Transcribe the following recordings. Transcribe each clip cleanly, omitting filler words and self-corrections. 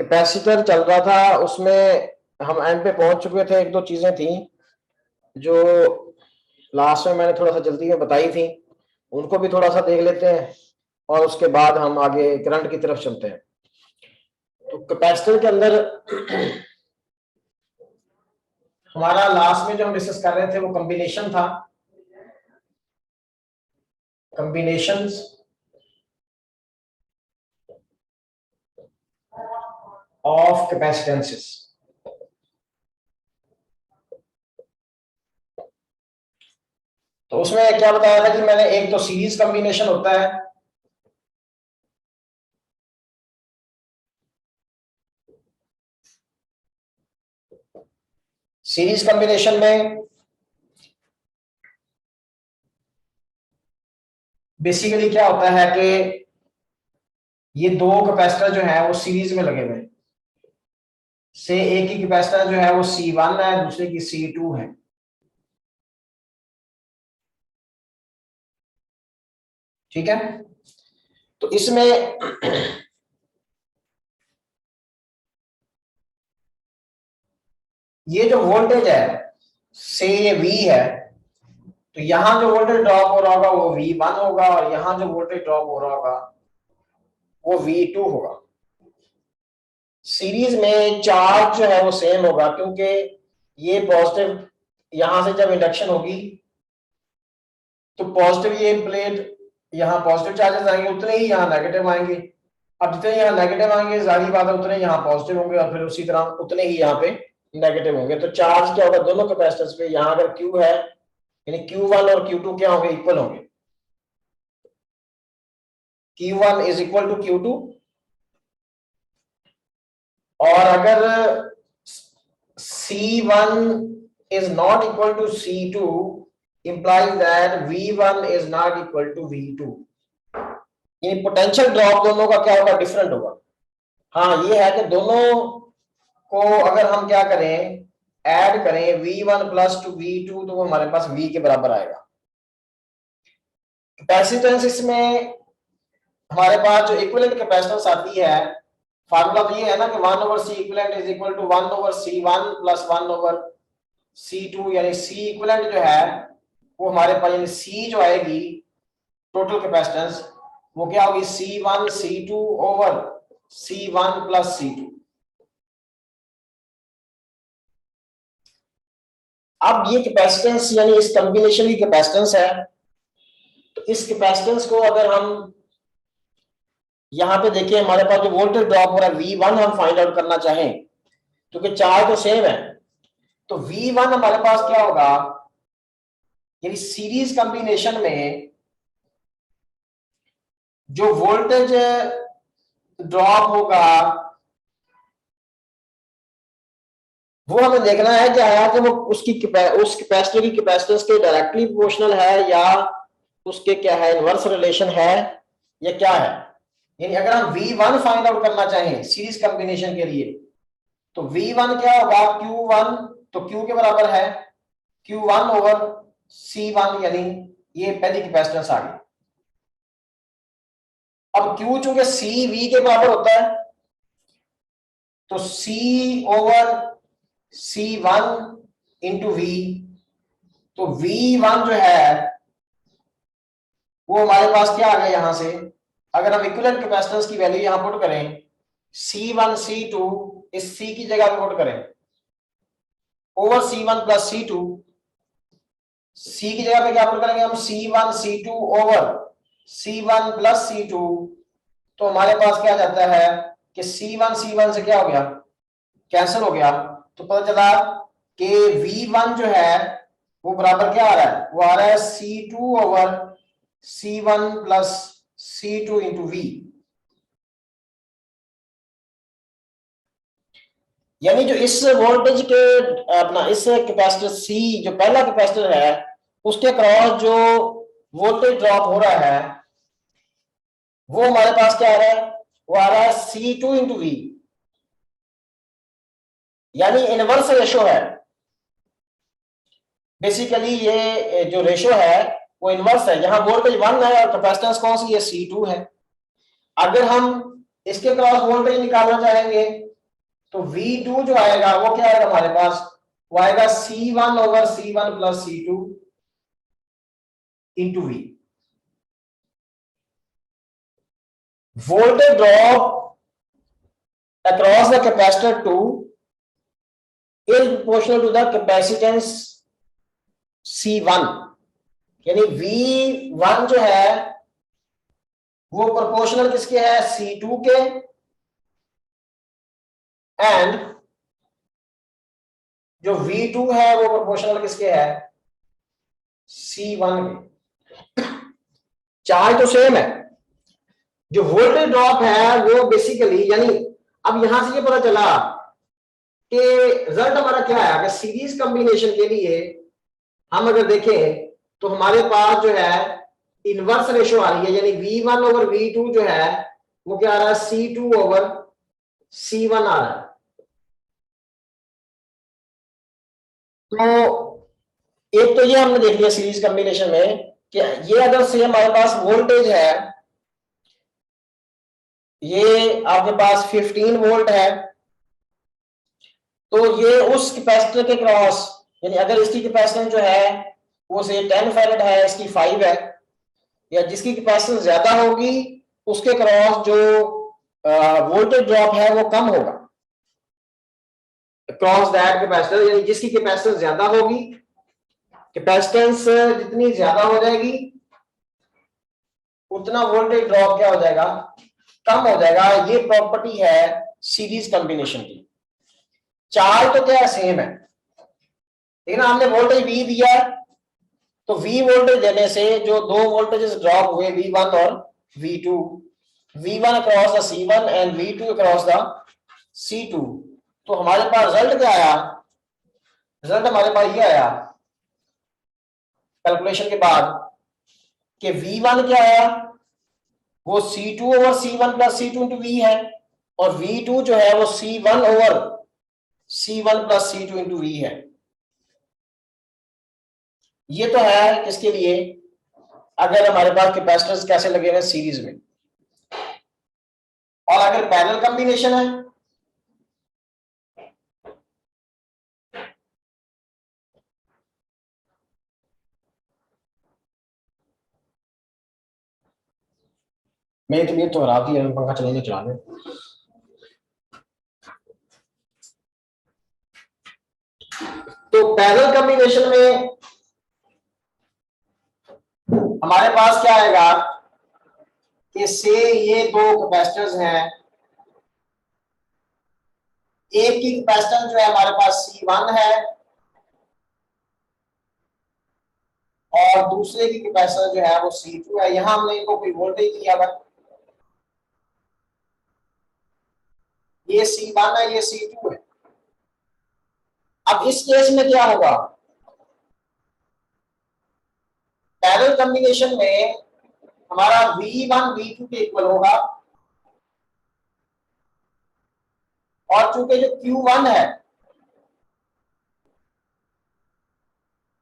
Capacitor चल रहा था, उसमें हम एंड पे पहुंच चुके थे। एक दो चीजें थी जो लास्ट में मैंने थोड़ा सा जल्दी में बताई थी, उनको भी थोड़ा सा देख लेते हैं और उसके बाद हम आगे करंट की तरफ चलते हैं। तो कैपेसिटर के अंदर हमारा लास्ट में जो हम डिस्कस कर रहे थे वो कॉम्बिनेशन था, कॉम्बिनेशंस ऑफ कैपेसिटेंसेस। तो उसमें क्या बताया था कि मैंने एक तो सीरीज कॉम्बिनेशन होता है, सीरीज कॉम्बिनेशन में बेसिकली क्या होता है कि ये दो कैपेसिटर जो है वो सीरीज में लगे हुए हैं। से एक की कैपेसिटर जो है वो C1 है, दूसरे की C2 है। ठीक है, तो इसमें ये जो वोल्टेज है से ये V है, तो यहां जो वोल्टेज ड्रॉप हो रहा होगा वो V1 होगा और यहां जो वोल्टेज ड्रॉप हो रहा होगा वो V2 होगा। सीरीज में चार्ज जो है वो सेम होगा, क्योंकि ये पॉजिटिव, यहां से जब इंडक्शन होगी तो पॉजिटिव ये प्लेट, यहाँ पॉजिटिव चार्जेस आएंगे, उतने ही यहाँ नेगेटिव आएंगे। अब जितने यहाँ नेगेटिव आएंगे जाहिर बात है उतने यहाँ पॉजिटिव होंगे और फिर उसी तरह उतने ही यहाँ पे नेगेटिव होंगे। तो चार्ज क्या होगा दोनों कैपेसिटर्स पे, यहाँ अगर Q है यानी Q1 और Q2 क्या होंगे, इक्वल होंगे। Q1 is equal to Q2, और अगर C1 is not equal to C2 implies that V1 is not equal to V2। यानी पोटेंशियल ड्रॉप दोनों का क्या होगा, डिफरेंट होगा। हाँ ये है कि दोनों को अगर हम क्या करें, ऐड करें V1 प्लस टू V2 तो वो हमारे पास V के बराबर आएगा। कैपेसिटेंस इसमें हमारे पास जो इक्विवेलेंट कैपेसिटेंस आती है, फार्मूला तो ये है ना कि 1/C equivalent is equal to 1/C1 plus 1/C2, यानी C इक्विवेलेंट जो है वो हमारे पास, यानी C जो आएगी टोटल कैपेसिटेंस वो क्या होगी, C1 C2 over C1 plus C2। अब ये कैपेसिटेंस यानी इस कॉम्बिनेशन की कैपेसिटेंस है, तो इस कैपेसिटेंस को अगर हम यहां पे देखें, हमारे पास जो वोल्टेज ड्रॉप हो रहा है V1 हम फाइंड आउट करना चाहें, क्योंकि चार्ज तो सेम है, तो V1 हमारे पास क्या होगा, यानी सीरीज कॉम्बिनेशन में जो वोल्टेज ड्रॉप होगा वो हमें देखना है क्या है कि वो उसकी उस कैपेसिटर की कैपेसिटेंस के डायरेक्टली प्रोपोर्शनल है या उसके क्या है, इनवर्स रिलेशन है या क्या है। यानी अगर हम V1 फाइंड आउट करना चाहें सीरीज कॉम्बिनेशन के लिए, तो V1 क्या होगा, Q1, तो Q के बराबर है Q1 ओवर C1, यानी ये पहली कैपेसिटेंस आ गई। अब Q चूंकि CV के बराबर होता है, तो C over C1 into V, तो V1 जो है वो हमारे पास क्या आ गया, यहां से अगर हम इक्विवेलेंट कैपेसिटेंस की वैल्यू यहां पुट करें, C1 C2 इस C की जगह पे पुट करें over C1 plus C2, C की जगह पे क्या पुट करेंगे हम, C1 C2 over C1 plus C2, तो हमारे पास क्या जाता है कि C1 C1 से क्या हो गया, कैंसिल हो गया। तो पता चला कि V1 जो है वो बराबर क्या आ रहा है, वो आ रहा है C2 over C1 plus C2 into V। यानी जो इस वोल्टेज के अपना इस कैपेसिटर C जो पहला कैपेसिटर है उसके क्रॉस जो वोल्टेज ड्रॉप हो रहा है वो हमारे पास क्या आ रहा है, वो आ रहा है C2 इंटू V, यानी इनवर्स रेशो है। बेसिकली ये जो रेशो है वो इनवर्स है, यहां वोल्टेज 1 है और कैपेसिटेंस कौन सी है, C2 है। अगर हम इसके क्रॉस वोल्टेज निकालना चाहेंगे तो V2 जो आएगा वो क्या आएगा हमारे पास, वो आएगा C1 over C1 plus C2 into V। Voltage drop across the capacitor 2 is proportional to the capacitance C1, यानी V1 जो है वो प्रोपोर्शनल किसके है, C2 के, एंड जो V2 है वो प्रोपोर्शनल किसके है, C1 के। चार्ज तो सेम है, जो वोल्टेज ड्रॉप है वो बेसिकली, यानी अब यहां से ये पता चला कि रिजल्ट हमारा क्या है। अगर सीरीज कॉम्बिनेशन के लिए हम अगर देखें तो हमारे पास जो है इनवर्स रेशो आ रही है, यानी V1 ओवर V2 जो है वो क्या आ रहा है, C2 ओवर C1 आ रहा है। तो एक तो ये हमने देख लिया सीरीज कॉम्बिनेशन में कि ये अगर से हमारे पास वोल्टेज है, ये आपके पास 15 वोल्ट है, तो ये उस कैपेसिटर के क्रॉस, यानी अगर इसकी कैपेसिटेंस जो है वो से 10 फैरेड है, इसकी 5 है, या जिसकी कैपेसिटेंस ज्यादा होगी उसके क्रॉस जो वोल्टेज ड्रॉप है वो कम होगा, क्रॉस दैट कैपेसिटर, यानी जिसकी कैपेसिटेंस ज्यादा होगी, कैपेसिटेंस जितनी ज्यादा हो जाएगी उतना वोल्टेज ड्रॉप क्या हो जाएगा, कम हो जाएगा। ये प्रॉपर्टी है सीरीज कॉम्बिनेशन की। चार्ज तो क्या सेम है, लेकिन हमने वोल्टेज V दिया, तो V वोल्टेज देने से जो दो वोल्टेजेस ड्रॉप हुए V1 और V2, V1 across the C1 and V2 across the C2, तो हमारे पास रिजल्ट क्या आया, रिजल्ट हमारे पास ये आया कैलकुलेशन के बाद कि V1 क्या आया, वो C2 over C1 plus C2 into V है, और V2 जो है वो C1 over C1 plus C2 into V है। ये तो है किसके लिए, अगर हमारे पास कैपेसिटर्स कैसे लगे हुए सीरीज में, और अगर पैरेलल कॉम्बिनेशन है मेरी तबीयत तो खराब थी, पंखा चलेंगे चला दे। तो पैरेलल कॉम्बिनेशन में हमारे पास क्या आएगा कि से ये दो कैपेसिटर्स हैं, एक की कैपेसिटेंस जो है हमारे पास C1 है और दूसरे की कैपेसिटेंस जो है वो C2 है। यहां हमने इनको कोई वोल्टेज दिया हुआ, ये C1 है, ये C2 है। अब इस केस में क्या होगा, पैरेलल कॉम्बिनेशन में हमारा V1 V2 के इक्वल होगा, और चूंकि जो Q1 है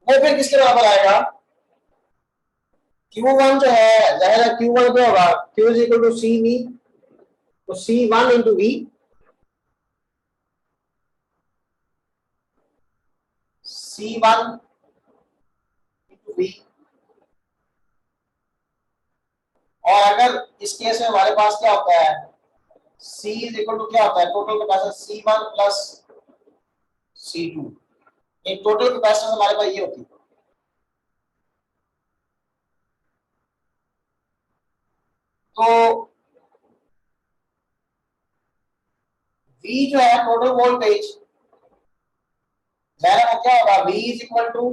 वो फिर किसके बराबर आएगा, Q1 जो है जाहिर है Q1 क्या होगा, Q is equal to CV, तो C1 into V, C1 into V। और अगर इस केस में हमारे पास क्या होता है, C इज इक्वल टू क्या होता है, total capacitance C1 plus C2, एक टोटल कैपेसिटेंस हमारे पास ये होती है। तो V जो है टोटल वोल्टेज, जाहिर है क्या होगा, V is equal to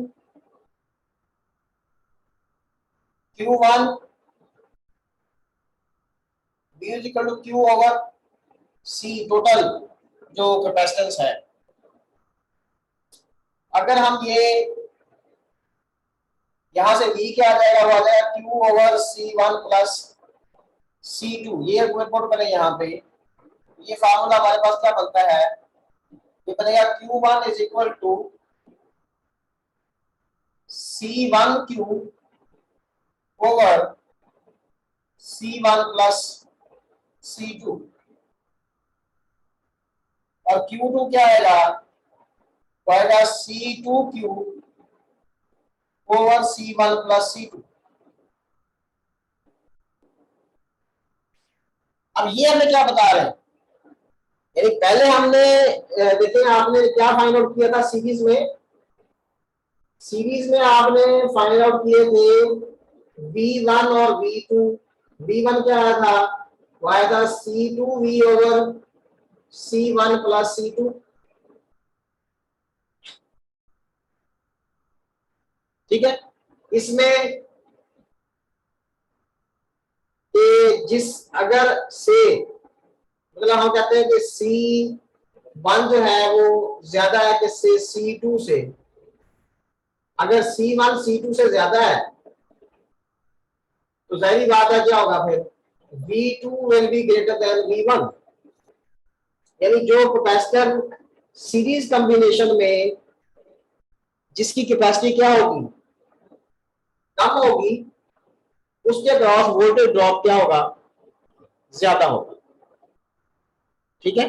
Q1, V is equal to Q over C, total जो कैपेसिटेंस है। अगर हम ये यहां से V क्या आ जाएगा, वो आ जाएगा Q over C1 plus C2, ये पुट करें यहाँ पे, ये फार्मूला हमारे पास क्या बनता है, ये बनेगा Q1 is equal to C1Q over C1 plus C2, और Q2 क्या आएगा, वो आएगा C2Q over C1 plus C2। अब ये हमें क्या बता रहे हैं, यानी पहले हमने देखिए आपने क्या फाइंड आउट किया था सीरीज में, सीरीज में आपने फाइंड आउट किए थे V1 और V2। V1 क्या आया था, वो आया था C2V over C1 plus C2। ठीक है, इसमें जिस अगर से मतलब हम कहते हैं कि C1 जो है वो ज्यादा है कि से C2 से, अगर C1 C2 से ज्यादा है तो जाहिर बात है क्या होगा फिर V2 will be greater than V1, यानी जो कैपेसिटर सीरीज कॉम्बिनेशन में जिसकी कैपेसिटी क्या होगी, कम होगी, उसके अक्रॉस वोल्टेज ड्रॉप क्या होगा, ज्यादा होगा। ठीक है,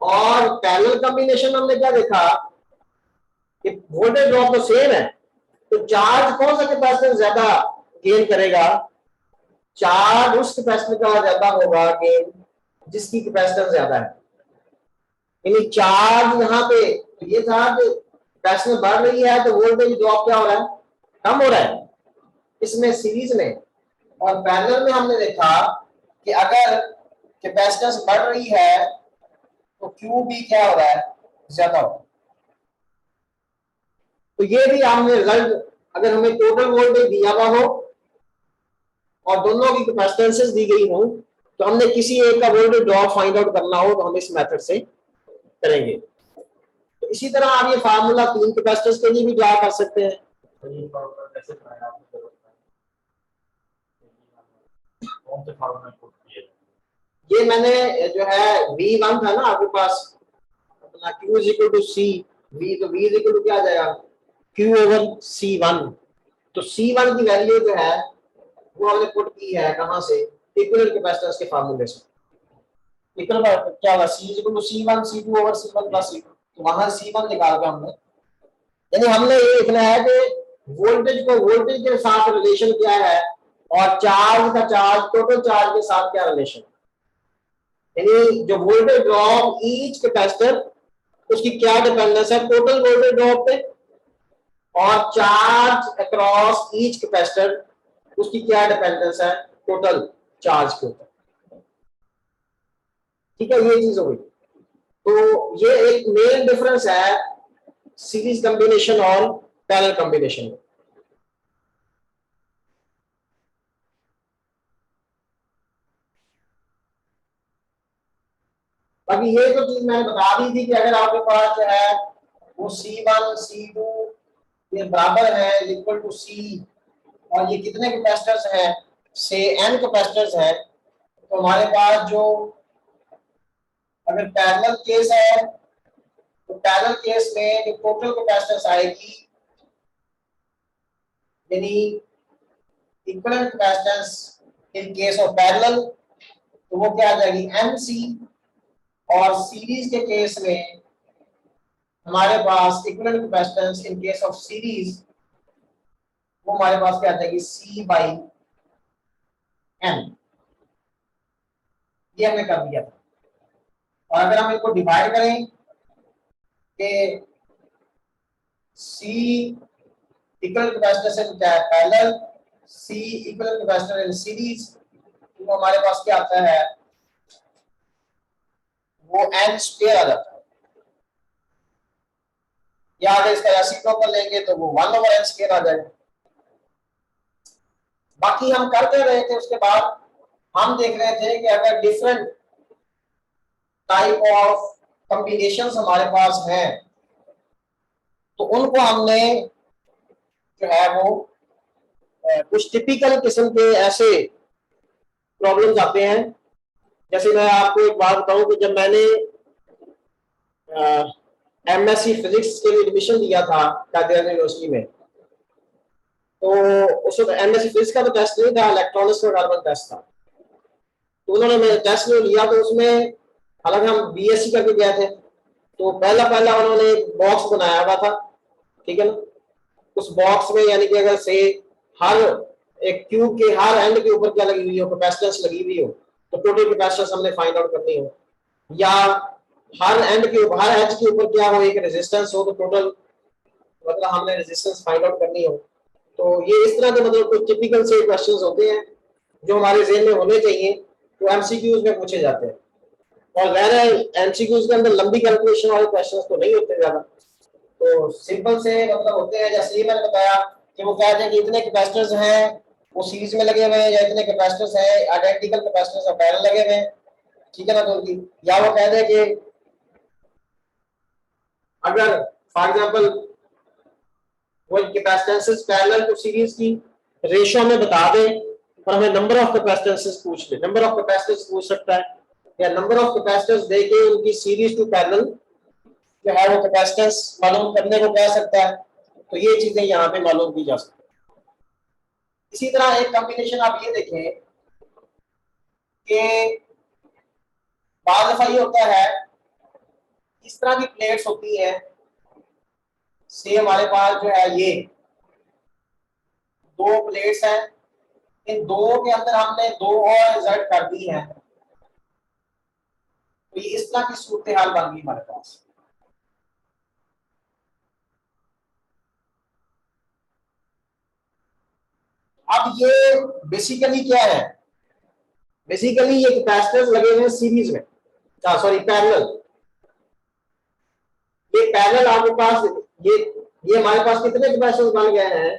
और पैरेलल कॉम्बिनेशन हमने क्या देखा कि वोल्टेज ड्रॉप तो सेम है, तो चार्ज कौन सा कैपेसिटर ज्यादा गेन करेगा, चार्ज उस कैपेसिटर का ज्यादा होगा गेन जिसकी कैपेसिटेंस ज्यादा है। यानी चार्ज यहाँ पे ये था कि कैपेसिटेंस बढ़ रही है तो वोल्टेज ड्रॉप क्या हो रहा है, कम हो रहा है इसमें सीरीज में। और पैरेलल में हमने देखा कि अगर कैपेसिटेंस बढ़ रही है तो क्यू भी क्या हो रहा है, ज्यादा हो। तो ये भी हमने रिजल्ट, अगर हमें टोटल वोल्टेज दिया हुआ हो और दोनों की कैपेसिटेंसेस दी गई हो तो हमने किसी एक का वोल्टेज ड्रॉप फाइंड आउट करना हो तो हम इस मेथड से करेंगे। तो इसी तरह आप ये फार्मूला तीन कैपेसिटर्स के लिए भी ड्रा कर सकते हैं। ये मैंने जो है V1 था ना आपके पास अपना Q is equal to C, V तो V इज इक्वल टू क्या आ जाएगा Q ओवर C1। तो C1 की वैल्यू जो है वो हमने पुट की है कहां से, इक्विवेलेंट कैपेसिटेंस के फार्मूले से। इक्वल क्या होगा C is equal to C1 C2 over C1 plus C2, तो वहां C1 निकाल के हमने, यानी हमने ये लिखना है कि वोल्टेज को वोल्टेज के साथ रिलेशन क्या है और चार्ज का चार्ज टोटल चार्ज के साथ क्या रिलेशन, यानी जो वोल्टेज ड्रॉप ईच कैपेसिटर उसकी क्या डिपेंडेंस है टोटल वोल्टेज ड्रॉप पे, और चार्ज अक्रॉस ईच कैपेसिटर उसकी क्या डिपेंडेंस है टोटल चार्ज के ऊपर। ठीक है, ये चीज हो गई। तो ये एक मेन डिफरेंस है सीरीज कॉम्बिनेशन और पैरेलल कॉम्बिनेशन में। बाकी ये जो चीज मैंने बता दी थी कि अगर आपके पास जो है वो C1 C2 ये बराबर है इक्वल टू C और ये कितने कैपेसिटर्स हैं से n कैपेसिटर्स हैं, तो हमारे पास जो अगर पैरेलल केस है तो पैरेलल केस में जो टोटल कैपेसिटेंस आएगी यानी equivalent capacitance in case of parallel तो वो क्या आ जाएगी MC, और सीरीज के केस में हमारे पास equivalent capacitance in case of series वो हमारे पास क्या आ जाएगी C बाई M। ये हमने कर दिया था। और अगर हम इनको डिवाइड करें कि C equivalent capacitance in parallel C equivalent capacitance in series, तो हमारे पास क्या आता है वो n स्क्वायर आ जाता है, या अगर इसका रेसिप्रोकल लेंगे तो वो 1 ओवर n स्क्वायर आ जाएगा। बाकी हम करते रहे थे, उसके बाद हम देख रहे थे कि अगर डिफरेंट टाइप ऑफ कॉम्बिनेशंस हमारे पास हैं तो उनको हमने जो है वो कुछ टिपिकल किस्म के ऐसे प्रॉब्लम्स आते हैं। जैसे मैं आपको एक बात बताऊं कि जब मैंने MSc फिजिक्स के लिए एडमिशन लिया था कादियानी यूनिवर्सिटी में, तो उस वक्त MSc फिजिक्स का तो टेस्ट नहीं था, इलेक्ट्रॉनिक्स का कार्बन टेस्ट था। तो उन्होंने मेरा टेस्ट जो लिया तो उसमें हालांकि हम बीएससी करके गए थे, तो पहला पहला उन्होंने बॉक्स बनाया हुआ था, ठीक है ना। उस बॉक्स में यानी कि अगर से हर एक क्यूब के हर एंड के ऊपर क्या लगी हुई हो, कैपेसिटेंस लगी हुई हो, तो टोटल कैपेसिटेंस हमने फाइंड आउट करनी हो, या हर एंड के ऊपर हर एज के ऊपर क्या हो, एक रेजिस्टेंस हो, तो टोटल मतलब हमने रेजिस्टेंस फाइंड आउट करनी हो। तो ये इस तरह के मतलब कुछ टिपिकल से क्वेश्चंस होते हैं जो हमारे ज़हन में होने चाहिए, तो एमसीक्यूज में पूछे जाते हैं। और ज़्यादा एमसीक्यूज के अंदर लंबी कैलकुलेशन वाले क्वेश्चंस तो नहीं होते ज्यादा, तो सिंपल से मतलब होते हैं, जैसे ये मैंने बताया कि वो कहते हैं कि इतने कैपेसिटर्स हैं वो सीरीज में लगे हुए हैं, या इतने कैपेसिटर्स हैं आइडेंटिकल कैपेसिटर्स पैरेलल लगे हुए हैं, ठीक है ना। तो उनकी या वो कहते हैं कि अगर फॉर एग्जांपल वो कैपेसिटेंसेस पैरेलल टू सीरीज की रेशियो में बता दे, और हमें नंबर ऑफ कैपेसिटेंसेस पूछ ले, नंबर ऑफ कैपेसिटर्स पूछ सकता है, या नंबर ऑफ कैपेसिटर्स देके उनकी सीरीज टू पैरेलल जो है वो कैपेसिटेंस मालूम करने को कह सकता है। तो ये चीजें यहाँ पे मालूम की जा सकती है। इसी तरह एक कॉम्बिनेशन आप ये देखें कि बाद दफा ये होता है, इस तरह की प्लेट्स होती हैं, से हमारे पास जो है ये दो प्लेट्स हैं, इन दो के अंदर हमने दो और इंसर्ट कर दी है, तो ये इस तरह की सूरत हाल बन गई हमारे पास। अब ये बेसिकली क्या है, बेसिकली ये कैपेसिटर्स लगे हुए हैं सीरीज में, सॉरी पैरेलल, ये पैरेलल आपके पास ये हमारे पास कितने कैपेसिटर्स बन गए हैं,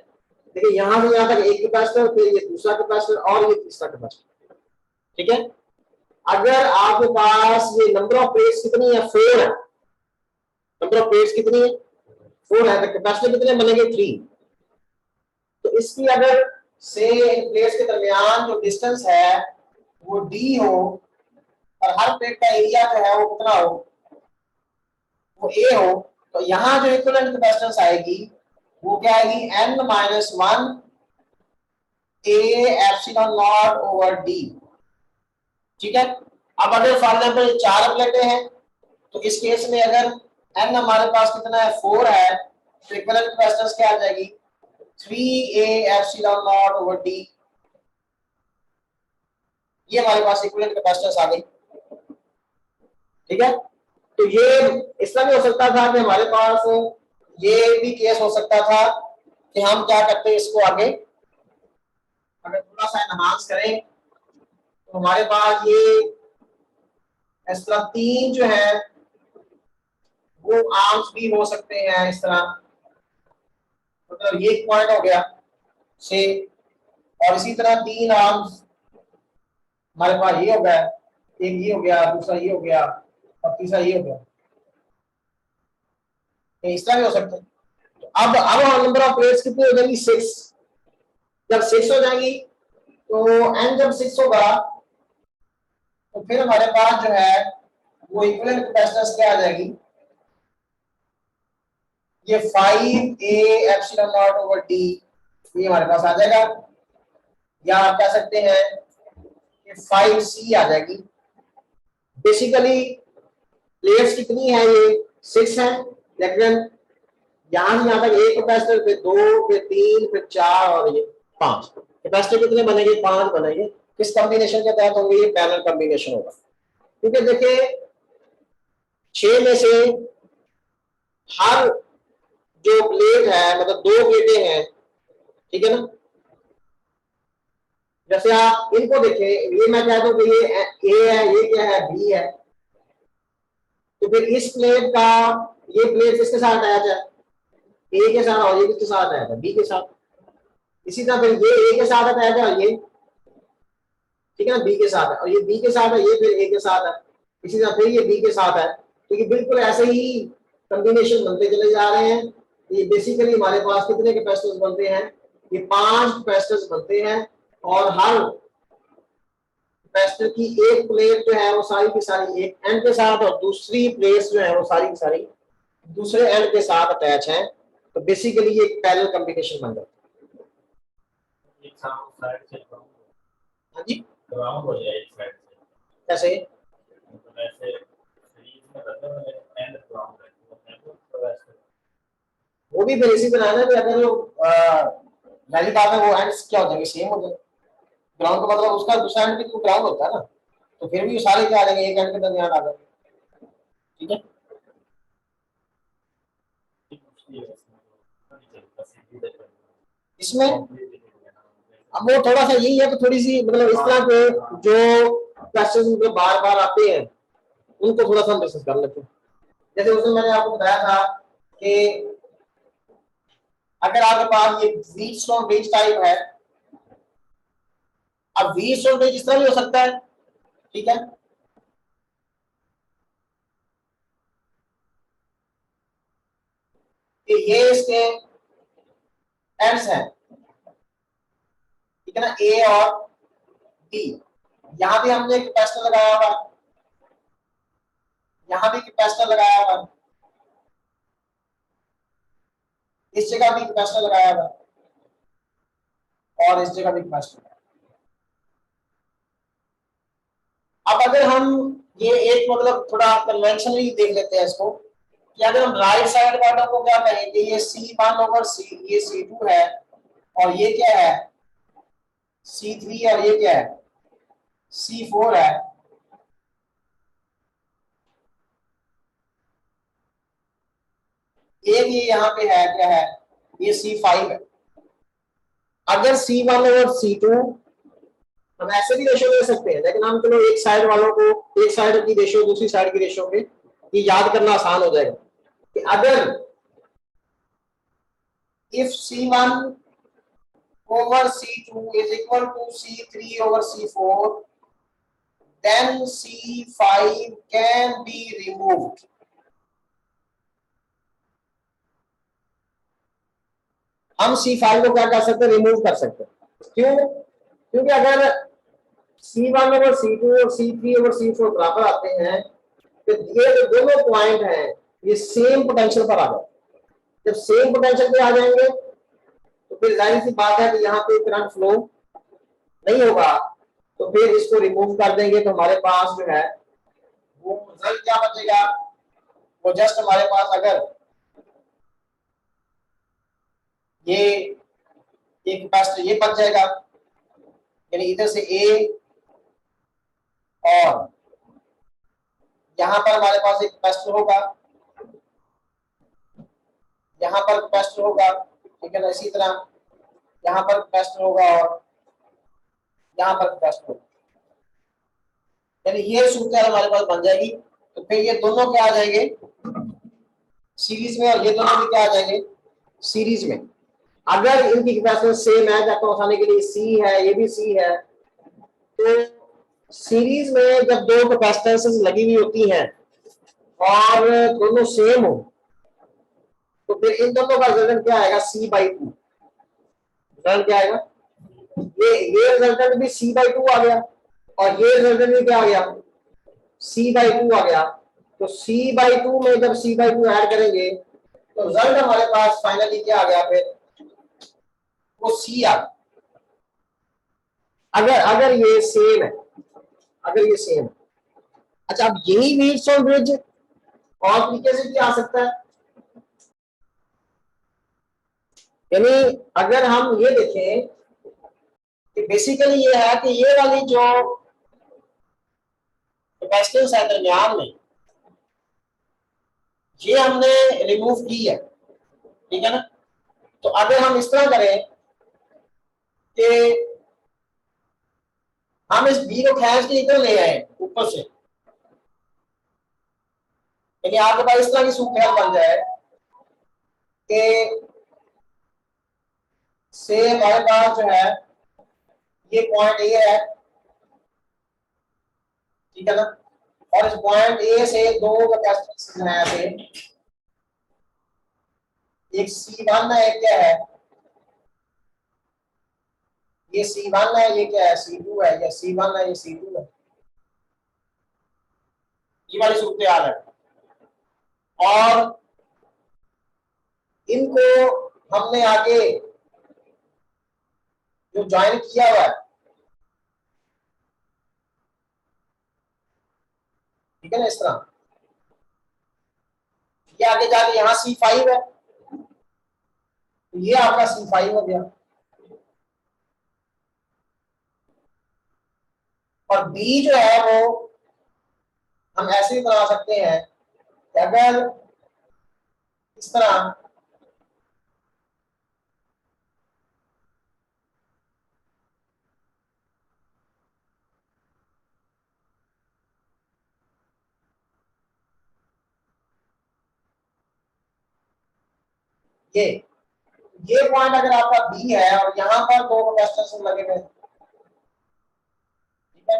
देखिए यहां से यहां तक एक कैपेसिटर, फिर ये दूसरा कैपेसिटर और ये तीसरा कैपेसिटर, ठीक है। अगर आपके पास ये नंबर ऑफ प्लेट्स कितनी है, 4 है, नंबर ऑफ प्लेट्स कितनी है, 4 है, तो कैपेसिटर कितने बनेंगे, 3। तो इसकी अगर से इन प्लेट्स के दरमियान जो डिस्टेंस है वो डी हो, और हर प्लेट का एरिया जो है वो कितना हो, वो ए हो, तो यहाँ जो इक्विवेलेंट कैपेसिटेंस आएगी वो क्या आएगी, n minus 1 A epsilon not over D, ठीक है। अब अगर फॉर एग्जांपल 4 प्लेटें हैं, तो इस केस में अगर n हमारे पास कितना है, 4 है, तो इक्विवेलेंट कैपेसिटेंस क्या आ जाएगी, 3a epsilon not over D, ये हमारे पास इक्विवेलेंट कैपेसिटेंस आ गई, ठीक है। तो ये इस तरह भी हो सकता था कि हमारे पास ये भी केस हो सकता था कि हम क्या करते हैं, इसको आगे अगर थोड़ा सा एनहांस करें, तो हमारे पास ये इस तरह 3 जो है वो आर्म्स भी हो सकते हैं इस तरह, मतलब ये पॉइंट हो गया से, और इसी तरह 3 आर्म्स हमारे पास ये हो गया, एक ये हो गया, दूसरा ये हो गया, और तीसरा ये हो गया, इस तरह भी हो सकते हैं। तो अब नंबर ऑफ प्लेट्स कितनी हो जाएगी, 6। जब 6 हो जाएगी तो n जब 6 होगा तो फिर हमारे पास जो है वो इक्विवेलेंट कैपेसिटेंस क्या आ जाएगी, ये 5a epsilon not over D, ये हमारे पास आ जाएगा, या आप कह सकते हैं कि 5c आ जाएगी। बेसिकली प्लेट्स कितनी है, ये 6 है, लेकिन यहां से यहां तक एक कैपेसिटर, फिर 2, फिर 3, फिर 4 और ये 5 कैपेसिटर कितने बनेंगे, 5 बनेंगे। किस कॉम्बिनेशन के तहत होंगे, ये पैरेलल कॉम्बिनेशन होगा, क्योंकि देखिए 6 में से हर जो प्लेट है, मतलब 2 प्लेटें हैं, ठीक है ना। जैसे आप इनको देखें, ये मैं कहता हूं कि ये ए है, ये क्या है, बी है, तो फिर इस प्लेट का ये प्लेट किसके साथ अटैच है, ए के साथ, और ये किसके साथ अटैच है, बी के साथ। इसी तरह फिर ये ए के साथ अटैच है, और ये ठीक है ना बी के साथ है, और ये बी के साथ है, ये फिर ए के साथ है, इसी तरह फिर ये बी के साथ है। तो ये बिल्कुल ऐसे ही कॉम्बिनेशन बनते चले जा रहे हैं। ये बेसिकली हमारे पास कितने कैपेसिटर्स बनते हैं, ये 5 कैपेसिटर्स बनते हैं, और हर कैपेसिटर की एक प्लेट जो है वो सारी की सारी एक एंड के साथ, और दूसरी प्लेट्स जो है वो सारी की सारी दूसरे एंड के साथ अटैच हैं। तो बेसिकली ये एक पैरेलल कॉम्बिनेशन बन जाता है। हाँ जी, ग्राउंड हो जाए एक साइड से, कैसे, मतलब ऐसे वो भी फिर इसी बनाना कि अगर वो वैलिड बात है, वो एंड्स क्या हो जाएंगे, सेम हो जाएंगे। ग्राउंड का मतलब उसका दूसरा एंड भी तो ग्राउंड होता है ना, तो फिर भी सारे क्या आ जाएंगे, एक एंड के दरमियान आ जाएंगे। ठीक है, इसमें अब वो थोड़ा सा यही है कि थोड़ी सी मतलब इस तरह के जो क्वेश्चन मतलब बार बार आते हैं उनको थोड़ा सा हम डिस्कस कर लेते हैं। जैसे उसमें मैंने आपको बताया था कि अगर आपके पास ये व्हीटस्टोन ब्रिज टाइप है, अब व्हीटस्टोन ब्रिज इस तरह भी हो सकता है, ठीक है, कि ये इसके एंड्स हैं, ठीक है ना, ए और बी। यहां भी हमने कैपेसिटर लगाया हुआ, यहां भी कैपेसिटर लगाया हुआ, इस जगह भी कैपेसिटर लगाया हुआ और इस जगह भी कैपेसिटर। अब अगर हम ये एक मतलब थोड़ा कन्वेंशनली देख लेते हैं इसको, कि अगर हम राइट साइड वालों को क्या कहेंगे, ये C1 ओवर C, ये C2 है और ये क्या है C3 और ये क्या है C4 है। एक ये यहाँ पे है क्या है, ये C5 है। अगर C1 ओवर C2 हम ऐसे भी रेशियो दे सकते हैं, लेकिन हम चलो एक साइड वालों को, एक साइड की रेशियो दूसरी साइड की रेशियो में ये याद करना आसान हो जाएगा कि अगर if C1 over C2 is equal to C3 over C4, then C5 can be removed. हम C5 को क्या कर सकते हैं, रिमूव कर सकते हैं। क्यों? क्योंकि अगर C1 ओवर C2 और C3 ओवर C4 बराबर आते हैं तो ये जो दोनों पॉइंट हैं ये सेम पोटेंशियल पर आ जाए। जब सेम पोटेंशियल पे आ जाएंगे तो फिर जाहिर सी बात है कि यहाँ पे करंट फ्लो नहीं होगा, तो फिर इसको रिमूव कर देंगे तो हमारे पास जो है वो रिजल्ट क्या बचेगा, वो जस्ट हमारे पास अगर ये एक कैपेसिटर ये बच जाएगा, यानी इधर से ए और यहां पर हमारे पास एक कैपेसिटर होगा, यहां पर कैपेसिटर होगा, ठीक है ना, इसी तरह यहां पर कैपेसिटर होगा और यहां पर कैपेसिटर होगा, यानी ये सूत्र हमारे पास बन जाएगी। तो फिर ये दोनों क्या आ जाएंगे सीरीज में और ये दोनों भी क्या आ जाएंगे सीरीज में। अगर इनकी कैपेसिटेंस सेम है, आपको बताने के लिए सी है, ये भी सी है, तो सीरीज में जब दो कैपेसिटेंसेस लगी हुई होती हैं और दोनों सेम हो तो फिर इन दोनों का रिजल्टेंट क्या आएगा, C/2। रिजल्ट क्या आएगा, ये रिजल्टेंट भी C/2 आ गया और ये रिजल्टेंट भी क्या आ गया, C/2 आ गया। तो C/2 में जब C/2 ऐड करेंगे तो रिजल्ट हमारे पास फाइनली क्या आ गया, फिर वो C आ गया। अगर ये सेम है, अगर ये सेम है। अच्छा, अब यही व्हीटस्टोन ब्रिज और तरीके से भी आ सकता है, यानी अगर हम ये देखें कि बेसिकली ये है कि ये वाली जो कैपेसिटेंस है दरमियान में, ये हमने रिमूव की है, ठीक है ना। तो अगर हम इस तरह करें कि हम इस बी को खींच के इधर ले आए ऊपर से, यानी आपके पास इस तरह की सूत्र बन जाए कि से हमारे पास जो है ये पॉइंट ए है, ठीक है ना, और इस पॉइंट ए से दो कैपेसिटेंस हैं ऐसे, एक C1 है, एक क्या है, ये C1 है, ये क्या है C2 है, या C1 है, ये C2 है। ये वाली सूत्र याद है और इनको हमने आगे जो ज्वाइन किया हुआ है, ठीक है ना, इस तरह ये आगे जाके यहाँ C5 है, ये आपका C5 हो गया। और B जो है वो हम ऐसे भी बना सकते हैं कि अगर इस तरह ये पॉइंट अगर आपका B है और यहाँ पर दो कैपेसिटेंस लगे हुए, ठीक है,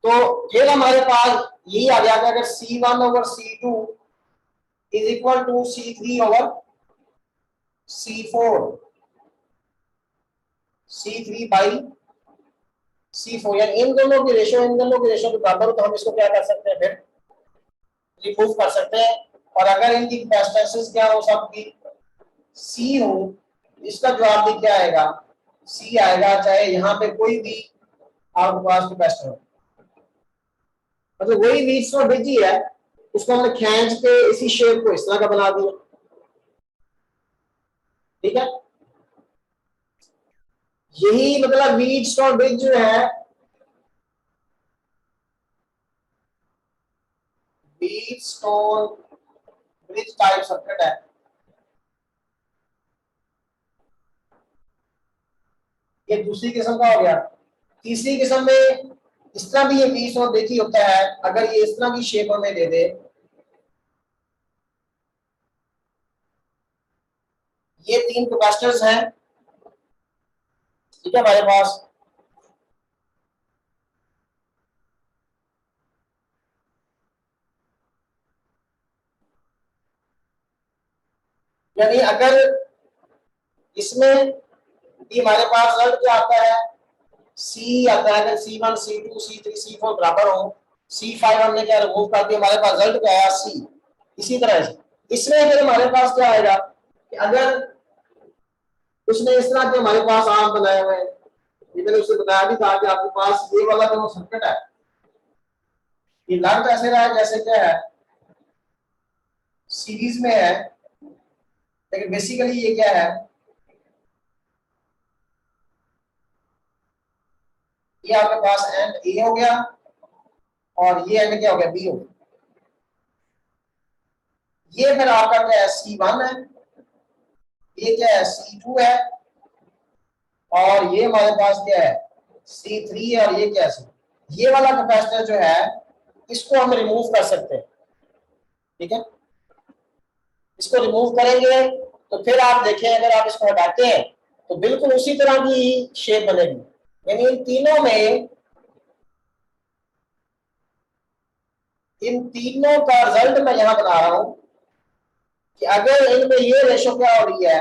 तो फिर हमारे पास यही आ गया कि अगर C1 over C2 is equal to C3 over C4, C3 by C4, यानी इन दोनों की रेशियो के बराबर हो, तो हम इसको क्या कर सकते हैं, फिर रिमूव कर सकते हैं। और अगर इनकी कैपेसिटेंसेस क्या हो, सबकी C हो, इसका जवाब भी क्या आएगा, C आएगा, चाहे यहाँ पे कोई भी आपके पास कैपेसिटर हो। मतलब वही वीट्सटोन ब्रिज ही है, उसको हमने खींच के इसी शेप को इस तरह का बना दिया, ठीक है। यही मतलब वीट्सटोन ब्रिज जो है, वीट्सटोन ब्रिज टाइप सर्किट है। ये दूसरी किस्म का हो गया। तीसरी किस्म में इस तरह भी ये वीट्सटोन ब्रिज ही होता है, अगर ये इस तरह की शेप हमें दे दे, ये तीन कैपेसिटर्स हैं, ठीक है हमारे पास, यानी अगर इसमें भी हमारे पास रिजल्ट क्या आता है, C आता है, अगर C1 C2 C3 C4 बराबर हो, C5 हमने क्या रिमूव कर दिया, हमारे पास रिजल्ट क्या आया, C। इसी तरह से इसमें फिर हमारे पास क्या आएगा कि अगर उसने इस तरह के हमारे पास आम बनाए हुए हैं, ये मैंने उससे बताया भी था कि आपके पास ये वाला जो सर्किट है, ये लग ऐसे रहा है जैसे क्या है, सीरीज में है, लेकिन बेसिकली ये क्या है, ये आपके पास एंड ए हो गया और ये एंड क्या हो गया, बी हो गया। ये फिर आपका क्या है, C1 है, ये क्या है, C2 है, और ये हमारे पास क्या है, C3 है, और ये क्या है, ये वाला कैपेसिटर जो है इसको हम रिमूव कर सकते हैं, ठीक है। इसको रिमूव करेंगे तो फिर आप देखें, अगर आप इसको हटाते हैं तो बिल्कुल उसी तरह की शेप बनेगी। यानी इन तीनों का रिजल्ट मैं यहां बना रहा हूं कि अगर इनमें ये रेशो क्या हो रही है,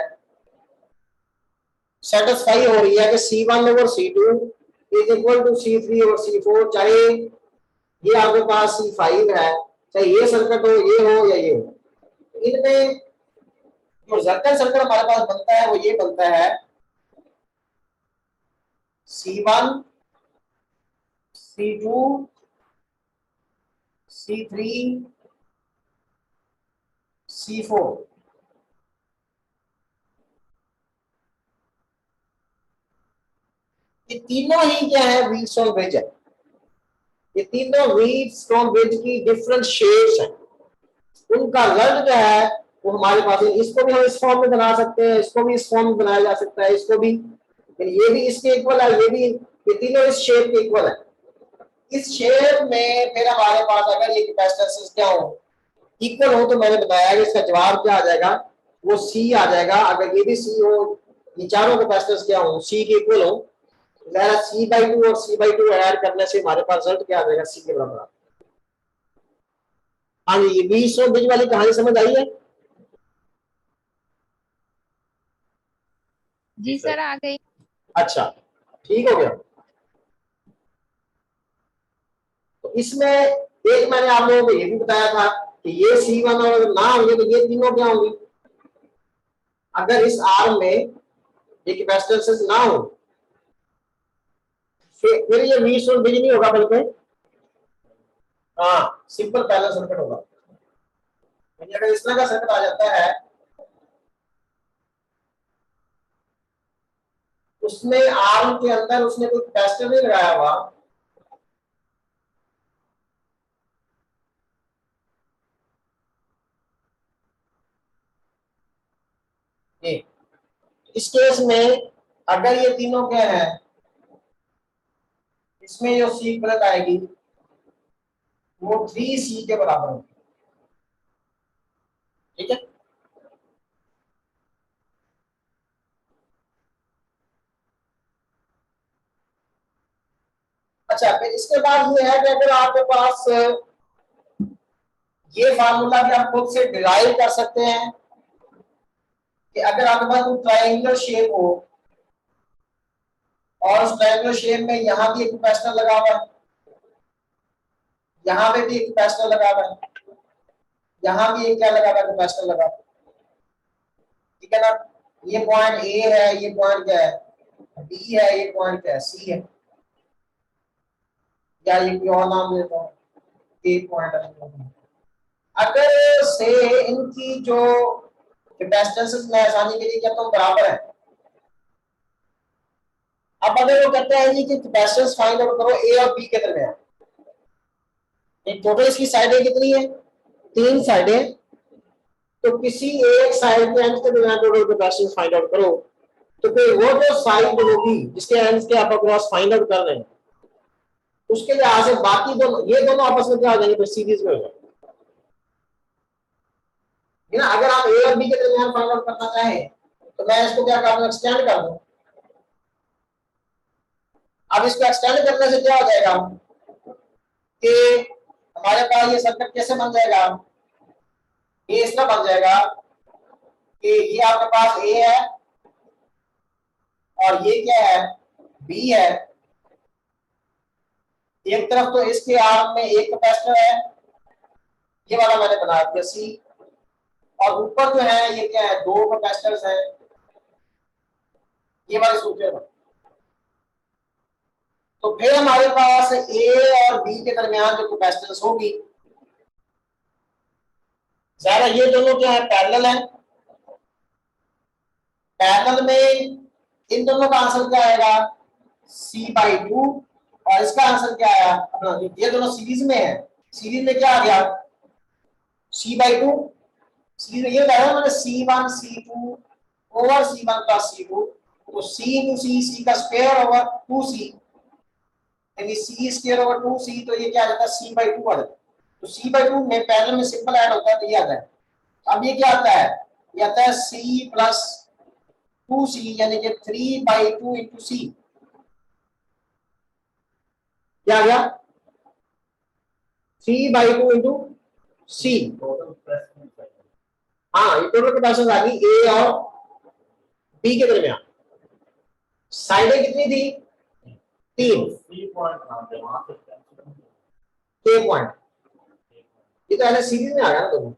सेटिस्फाई हो रही है कि C1 over C2 is equal to C3 over C4, चाहे ये आपके पास C5 है, चाहे ये सर्किट हो, ये हो या ये हो, इनमें जो रिजल्टेंट सर्किट हमारे पास बनता है वो ये बनता है C1 C2 C3 C4। ये तीनों ही क्या है, व्हीटस्टोन ब्रिज है। ये तीनों व्हीटस्टोन ब्रिज की डिफरेंट शेप्स हैं, उनका रिजल्ट जो है वो हमारे पास है। इसको भी हम इस फॉर्म में बना सकते हैं, इसको भी इस फॉर्म में बनाया जा सकता है, इसको भी, ये भी इसके इक्वल है, ये भी, ये तीनों इस शेप के इक्वल है। इस शेप में फिर हमारे पास अगर ये कैपेसिटेंसेस क्या हो, इक्वल हो, तो मैंने बताया कि इसका जवाब क्या आ जाएगा, वो C आ जाएगा। अगर ये भी C हो, ये चारों कैपेसिटेंस क्या हो, C के इक्वल हो, C/2 और C/2 ऐड करने से हमारे पास रिजल्ट क्या आ जाएगा, C के बराबर। हाँ जी, ये 20 और बीच वाली कहानी समझ आई है? जी सर, आ गई। अच्छा, ठीक हो गया। तो इसमें एक मैंने आप लोगों को ये भी बताया था कि ये C1 और ना होंगे तो ये तीनों क्या होंगी, अगर इस आर्म में ये कैपेसिटेंसेस ना हो फिर ये 20 और बीच नहीं होगा, बल्कि हाँ सिंपल पैरेलल सर्किट होगा। यानी अगर इस तरह का सर्किट आ जाता है उसमें आर्म के अंदर उसने कोई कैपेसिटर नहीं लगाया हुआ, ये इस केस में अगर ये तीनों क्या है, इसमें जो सी इक्वल आएगी वो 3C के बराबर होगी। ठीक है, अच्छा फिर इसके बाद ये है कि अगर आपके पास ये फार्मूला भी आप खुद से डिराइव कर सकते हैं कि अगर आपके पास कोई ट्रायंगुलर शेप हो और उस ट्रायंगुलर शेप में यहां भी एक कैपेसिटर लगा हुआ है, यहां पे भी एक कैपेसिटर लगा हुआ है, यहां भी एक क्या लगा हुआ है, कैपेसिटर लगा हुआ है। ठीक है ना, ये पॉइंट ए है, ये पॉइंट क्या है बी है, ये पॉइंट क्या है सी है, या ये कोई और नाम देता हूँ ए पॉइंट है। अगर से इनकी जो कैपेसिटेंसेस में आसानी के लिए क्या तो बराबर है, अब अगर वो कहते हैं जी कि कैपेसिटेंस फाइंड आउट करो ए और बी के दरमियान, एक टोटल इसकी साइडें कितनी है 3 साइडें, तो किसी एक साइड के एंड के दरमियान टोटल कैपेसिटेंस फाइंड आउट करो, तो फिर वो जो साइड होगी जिसके एंड्स के आप क्रॉस फाइंड आउट कर रहे हैं उसके लिहाज से बाकी दोनों ये दोनों आपस में क्या हो जाएंगे, फिर सीरीज में हो जाएंगे ना। अगर आप ए और बी के दरमियान फाइंड आउट करना चाहें तो मैं इसको क्या कर दूं, एक्सटेंड कर दूं। अब इसको एक्सटेंड करने से क्या हो जाएगा कि हमारे पास ये सर्किट कैसे बन जाएगा, ये इस तरह बन जाएगा कि ये आपके पास ए है और ये क्या है बी है, एक तरफ तो इसके आर्म में एक कैपेसिटर है, ये वाला मैंने बना दिया सी, और ऊपर जो है ये क्या है 2 कैपेसिटर्स हैं, ये वाले सूत्र में। तो फिर हमारे पास ए और बी के दरमियान जो कैपेसिटेंस होगी, ज़रा ये दोनों क्या है पैरेलल है, पैरेलल में इन दोनों का आंसर क्या आएगा C/2, और इसका आंसर क्या आया अपना, ये दोनों सीरीज में है, सीरीज में क्या आ गया C/2, सीरीज में ये बताया मैंने C1 C2 over C1 plus C2, तो C इंटू C का स्क्वायर ओवर 2C, यानी C स्क्वायर ओवर 2C, तो ये क्या आ जाता है C/2 आ जाता है। तो C/2 में पैरेलल में सिंपल ऐड होता है तो ये आता है। अब ये क्या आता है, ये आता है C प्लस 2C, यानी कि 3/2 इंटू C, क्या आ गया 3/2 इंटू C। हाँ ये टोटल कैपेसिटेंस आ गई ए और बी के दरमियान, साइडें कितनी थी 3 के पॉइंट, ये तो ऐसे सीरीज में आ गया ना दोनों।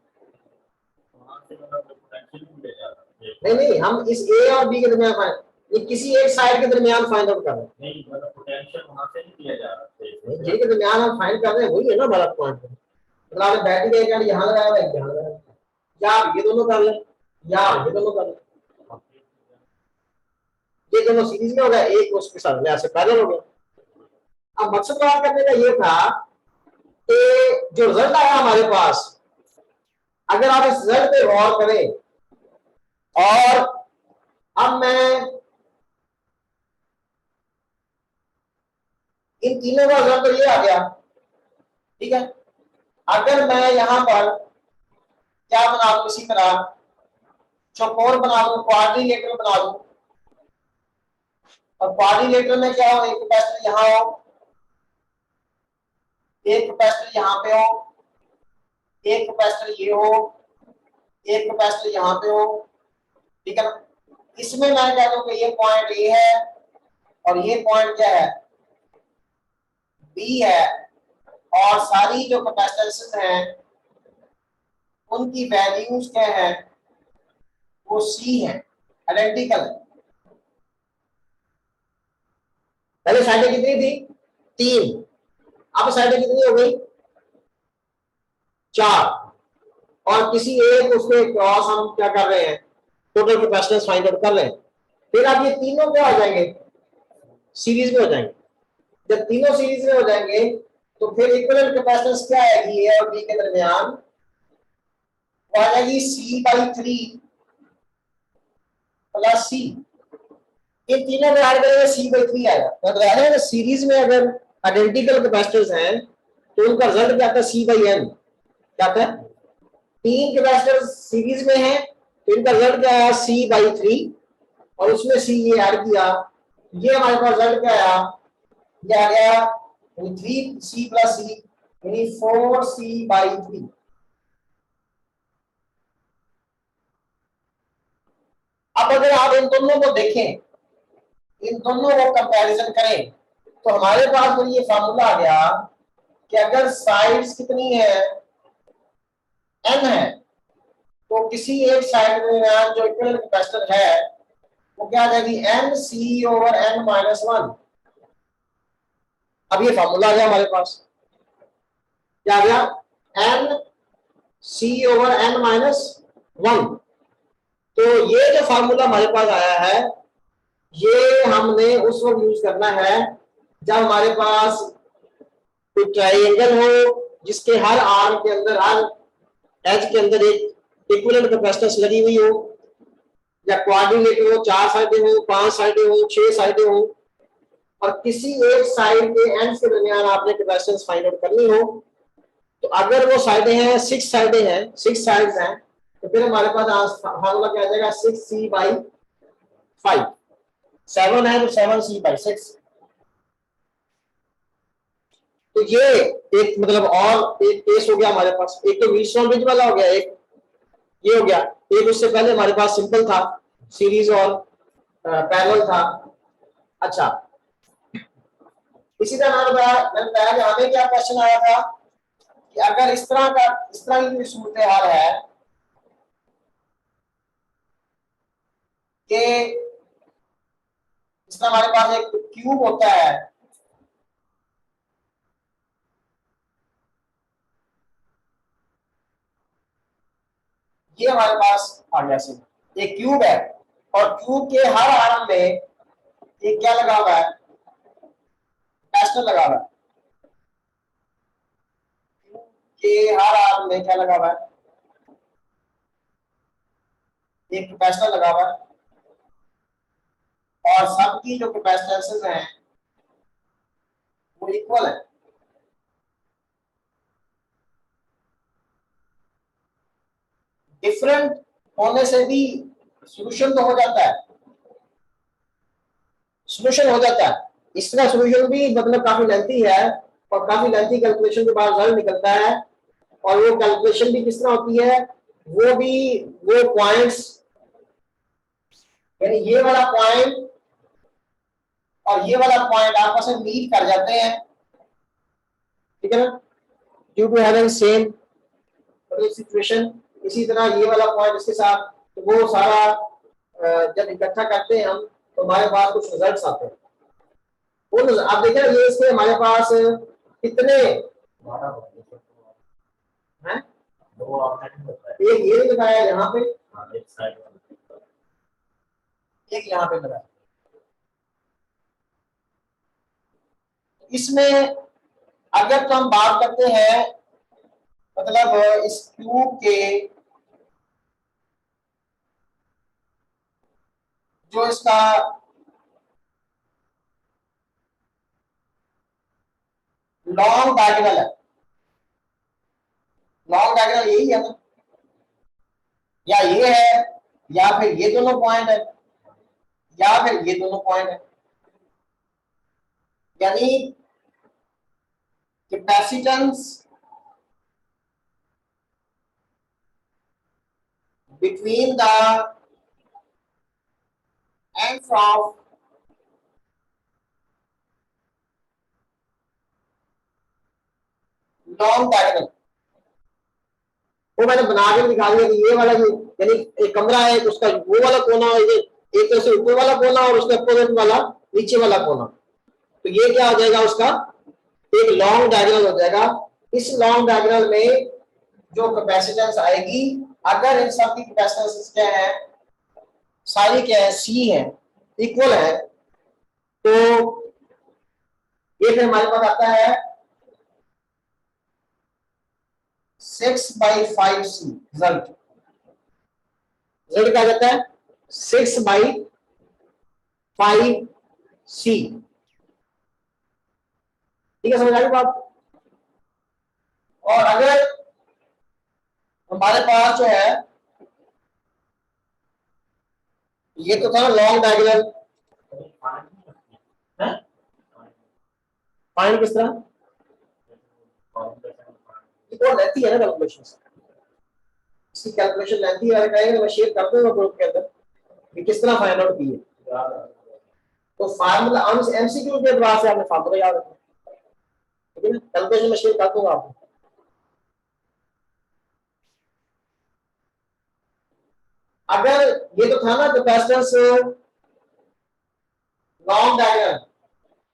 नहीं नहीं हम इस ए और बी के दरमियान फाइंड, ये किसी एक साइड के दरमियान फाइंड आउट कर रहे हैं, नहीं मतलब पोटेंशियल वहां से नहीं दिया जा रहा, जी के दरमियान हम फाइंड कर रहे हैं, वही है ना बड़ा पॉइंट, मतलब आपने बैटरी का एक एंड यहां लगाया हुआ है, यहां लगाया हुआ है, या आप ये दोनों कर लें या ये दोनों कर लें, ये दोनों सीरीज में हो गया, एक उसके साथ ऐसे पैरेलल हो गया। अब मकसद बात करने का ये था कि जो रिजल्ट आया हमारे पास, अगर आप इस रिजल्ट पे गौर करें, और अब मैं इन तीनों का रिजल्ट तो ये आ गया, ठीक है। अगर मैं यहां पर क्या बना दूं, इसी तरह चौकोर बना दूं, क्वाड्रिलेटरल बना दूं, और क्वाड्रिलेटरल में क्या हो, एक कैपेसिटर यहां हो, एक कैपेसिटर यहां पे हो, एक कैपेसिटर ये हो, एक कैपेसिटर यहां पे हो, ठीक है ना। इसमें मैं कह दूं कि ये पॉइंट ए है और ये पॉइंट क्या है बी है, और सारी जो कैपेसिटेंसेस हैं उनकी वैल्यूज क्या है वो सी है, आइडेंटिकल। पहले साइडें कितनी थी 3, अब साइडें कितनी हो गई 4 और किसी एक उसके क्रॉस हम क्या कर रहे हैं, टोटल कैपेसिटेंस फाइंड आउट कर रहे हैं। फिर अब ये तीनों क्या हो जाएंगे, सीरीज में हो जाएंगे। जब तीनों सीरीज में हो जाएंगे तो फिर इक्विवेलेंट कैपेसिटेंस क्या आएगी, ए और बी के दरमियान, वो आ जाएगी C/3 प्लस सी। ये तीनों में ऐड करेंगे C/3 आएगा। तो है ना, सीरीज में अगर आइडेंटिकल कैपेसिटर्स हैं तो उनका रिजल्ट क्या आता है, C/n। क्या आता है, 3 कैपेसिटर सीरीज में है तो इनका रिजल्ट क्या आया, C/3 और उसमें C ये ऐड किया, ये हमारे पास रिजल्ट क्या आया, ये आ गया 3C + C यानी 4C/3। अब अगर आप इन दोनों को देखें, इन दोनों को कंपैरिजन करें तो हमारे पास तो ये फार्मूला आ गया कि अगर साइड्स कितनी है, n है, तो किसी एक साइड में जो इक्विवेलेंट कैपेसिटर है वो क्या आ जाएगी, NC/n-1। अब ये फार्मूला आ गया हमारे पास, क्या आ गया, NC/n-1। तो ये जो फार्मूला हमारे पास आया है, ये हमने उस वक्त यूज करना है जब हमारे पास कोई ट्राइंगल हो जिसके हर आर्म के अंदर, हर एज के अंदर एक इक्विवेलेंट कैपेसिटेंस लगी हुई हो, या क्वाड्रिलेटरल हो, 4 साइडें हो, 5 साइडें हो, 6 साइडें हो, और किसी एक साइड के एंड्स के दरमियान आपने कैपेसिटेंस फाइंड आउट करनी हो। तो अगर वो साइडें हैं, 6 साइडें हैं, 6 साइड्स हैं, तो फिर हमारे पास फार्मूला क्या आ जाएगा, 6C/5। 7 है तो 7C/6। तो ये एक मतलब और एक केस हो गया हमारे पास। एक तो व्हीटस्टोन ब्रिज वाला हो गया, एक ये हो गया। एक उससे पहले हमारे पास सिंपल था, सीरीज और पैरेलल था। अच्छा, इसी तरह मैंने बताया कि हमें क्या क्वेश्चन आया था कि अगर इस तरह की सूरत हाल है कि इस तरह हमारे पास एक क्यूब होता है, ये हमारे पास आ गया से एक क्यूब है और क्यूब के हर आर्म में एक क्या लगा हुआ है, कैपेसिटर लगा हुआ है। के हर आर्म में क्या लगा हुआ है, एक कैपेसिटर लगा हुआ है और सबकी जो कैपेसिटेंसेस हैं वो इक्वल है। डिफरेंट होने से भी सॉल्यूशन तो हो जाता है, सॉल्यूशन हो जाता है। इसका सॉल्यूशन भी मतलब काफी लेंथी है और काफी लेंथी कैलकुलेशन के बाद रिजल्ट निकलता है। और वो कैलकुलेशन भी किस तरह होती है, वो भी वो पॉइंट्स, यानी ये वाला पॉइंट और ये वाला पॉइंट आपस में मीट कर जाते हैं, ठीक है ना, due to having same situation. इसी तरह ये वाला पॉइंट इसके साथ, तो वो सारा जब इकट्ठा करते हैं हम तो हमारे पास कुछ रिजल्ट्स आते हैं। वो आप देखें ये इसके हमारे पास कितने हैं, एक ये लगाया यहाँ पे, एक यहाँ पे लगाया। इसमें अगर तो हम बात करते हैं मतलब इस क्यूब के जो इसका लॉन्ग डायगोनल है, लॉन्ग डायगोनल यही है ना, या ये है या फिर ये दोनों पॉइंट है या फिर ये दोनों पॉइंट है, यानी capacitance between the ends of long diagonal, वो मैंने बना के दिखा दिया कि ये वाला यानी एक कमरा है, उसका वो वाला कोना, एक तरह से ऊपर वाला कोना और उसका अपोजिट वाला नीचे वाला कोना, तो ये क्या हो जाएगा, उसका एक लॉन्ग डायगोनल हो जाएगा। इस लॉन्ग डायगोनल में जो कैपेसिटेंस आएगी, अगर इन सब की कैपेसिटेंस क्या है, सारी क्या है, सी है, इक्वल है, तो ये फिर हमारे पास आता है 6/5C रिजल्ट। रिजल्ट क्या जाता है 6/5C। ठीक है, समझ आ गई बात। और अगर हमारे पास जो है, ये तो था लॉन्ग डायगोनल, फाइंड किस तरह, तो रहती है ना कैलकुलेशन, इसकी कैलकुलेशन लेंथी है, कहेंगे मैं शेयर कर दूंगा ग्रुप के अंदर कि किस तरह फाइंड आउट की है। तो फार्मूला एमसीक्यू के द्वारा से आपने फार्मूला याद रखना, ठीक है ना, कैलकुलेशन में शेयर कर दूंगा आपको। अगर ये तो था ना कैपेसिटेंस लॉन्ग डायगोनल,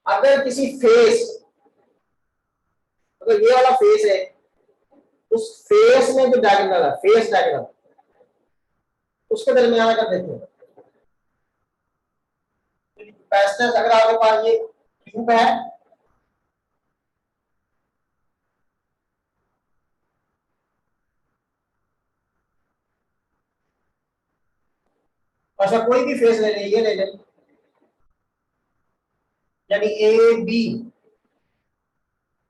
अगर किसी फेस, अगर ये वाला फेस है, उस फेस में जो डायगोनल है, फेस डायगोनल, उसके दरमियान अगर देखें कैपेसिटेंस, अगर आपके पास ये क्यूब है, अच्छा कोई भी फेस ले लें, ये ले लें, यानी ए बी,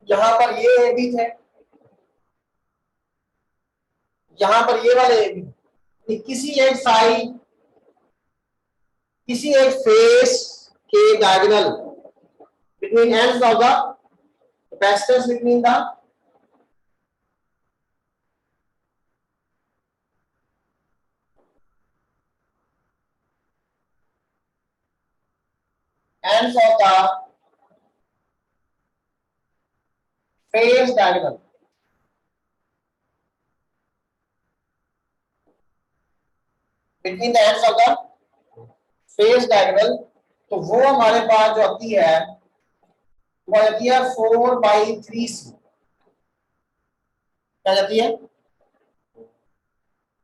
यहां पर ये ए बी थे, यहां पर ये वाले ए बी, किसी एक साइड, किसी एक फेस के diagonal between ends of the capacitance between the ends of the phase diagonal, between the ends of the phase diagonal, तो वो हमारे पास जो आती है वो आती है 4/3C, क्या जाती है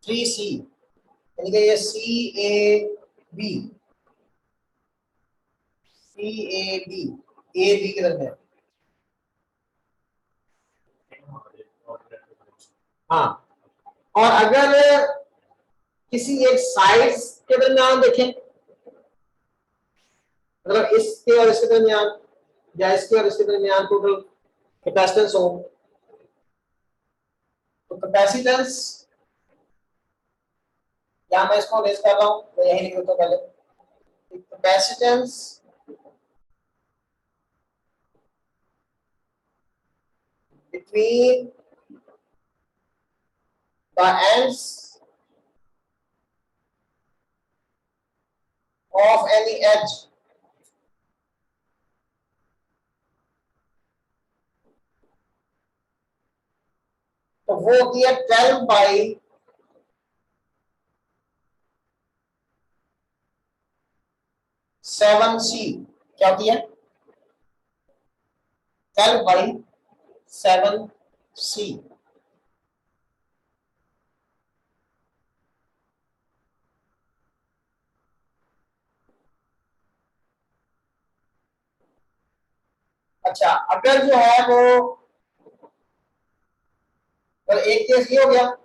3C, यानी कि ये CAB, AB के दरमियान, हाँ। और अगर किसी एक साइड्स के दरमियान देखें, मतलब इसके और इसके दरमियान, या इसके और इसके दरमियान टोटल कैपेसिटेंस हो, तो कैपेसिटेंस, या मैं इसको रेज कर रहा हूं, मैं यही लिख देता हूं पहले, capacitance between the ends of any edge तो वो होती है 12/7C, क्या होती है 12/7C। अच्छा अगर जो है वो, और एक केस ये हो गया,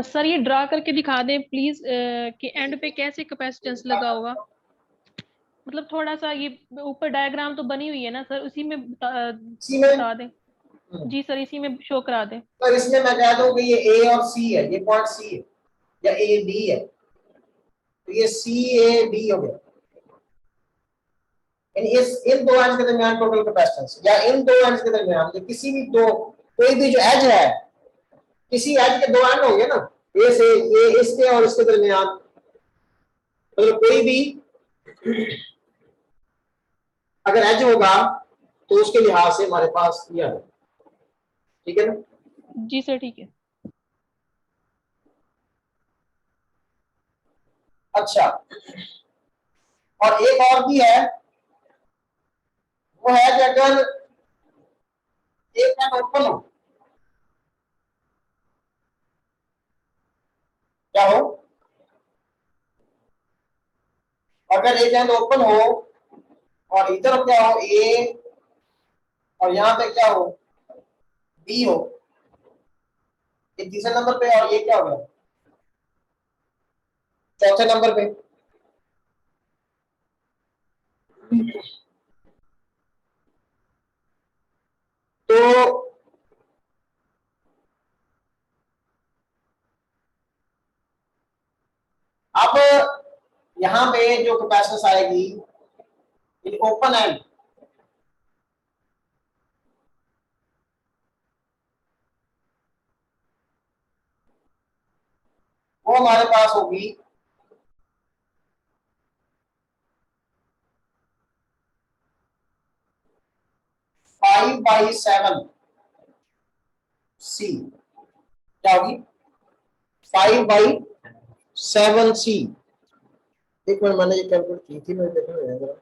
सर ये ड्रा करके दिखा दें प्लीज कि एंड पे कैसे कैपेसिटेंस लगा होगा, मतलब थोड़ा सा ये ऊपर डायग्राम तो बनी हुई है ना सर, उसी में इसी में, बता दें। जी सर इसी में शो करा दें। तो इसमें मैं कह दूं कि ये ए और सी है, ये पॉइंट सी है, या ए डी है, तो ये CAD हो गया, इस इन दो एंड्स के दरमियान टोटल कैपेसिटेंस, या इन दो एंड्स के दरमियान, या किसी भी दो, कोई भी जो एज है, किसी एज के दो एंड होंगे ना, ये से ये इसके और इसके दरमियान, मतलब कोई भी अगर एज होगा तो उसके लिहाज से हमारे पास ये आ जाए, ठीक है ना। जी सर ठीक है। अच्छा और एक और भी है, वो है कि अगर एक एंड ओपन हो, क्या हो, अगर एक एंड ओपन हो और इधर क्या हो ए और यहाँ पे क्या हो बी हो, ये तीसरे नंबर पे और ये क्या हो गया चौथे नंबर पे। तो अब यहाँ पे जो कैपेसिटेंस आएगी ओपन एंड, वो हमारे पास होगी 5/7 सी, क्या होगी 5/7 सी। एक मिनट, मैंने ये कैलकुलेट की थी, मैं देखना जरा।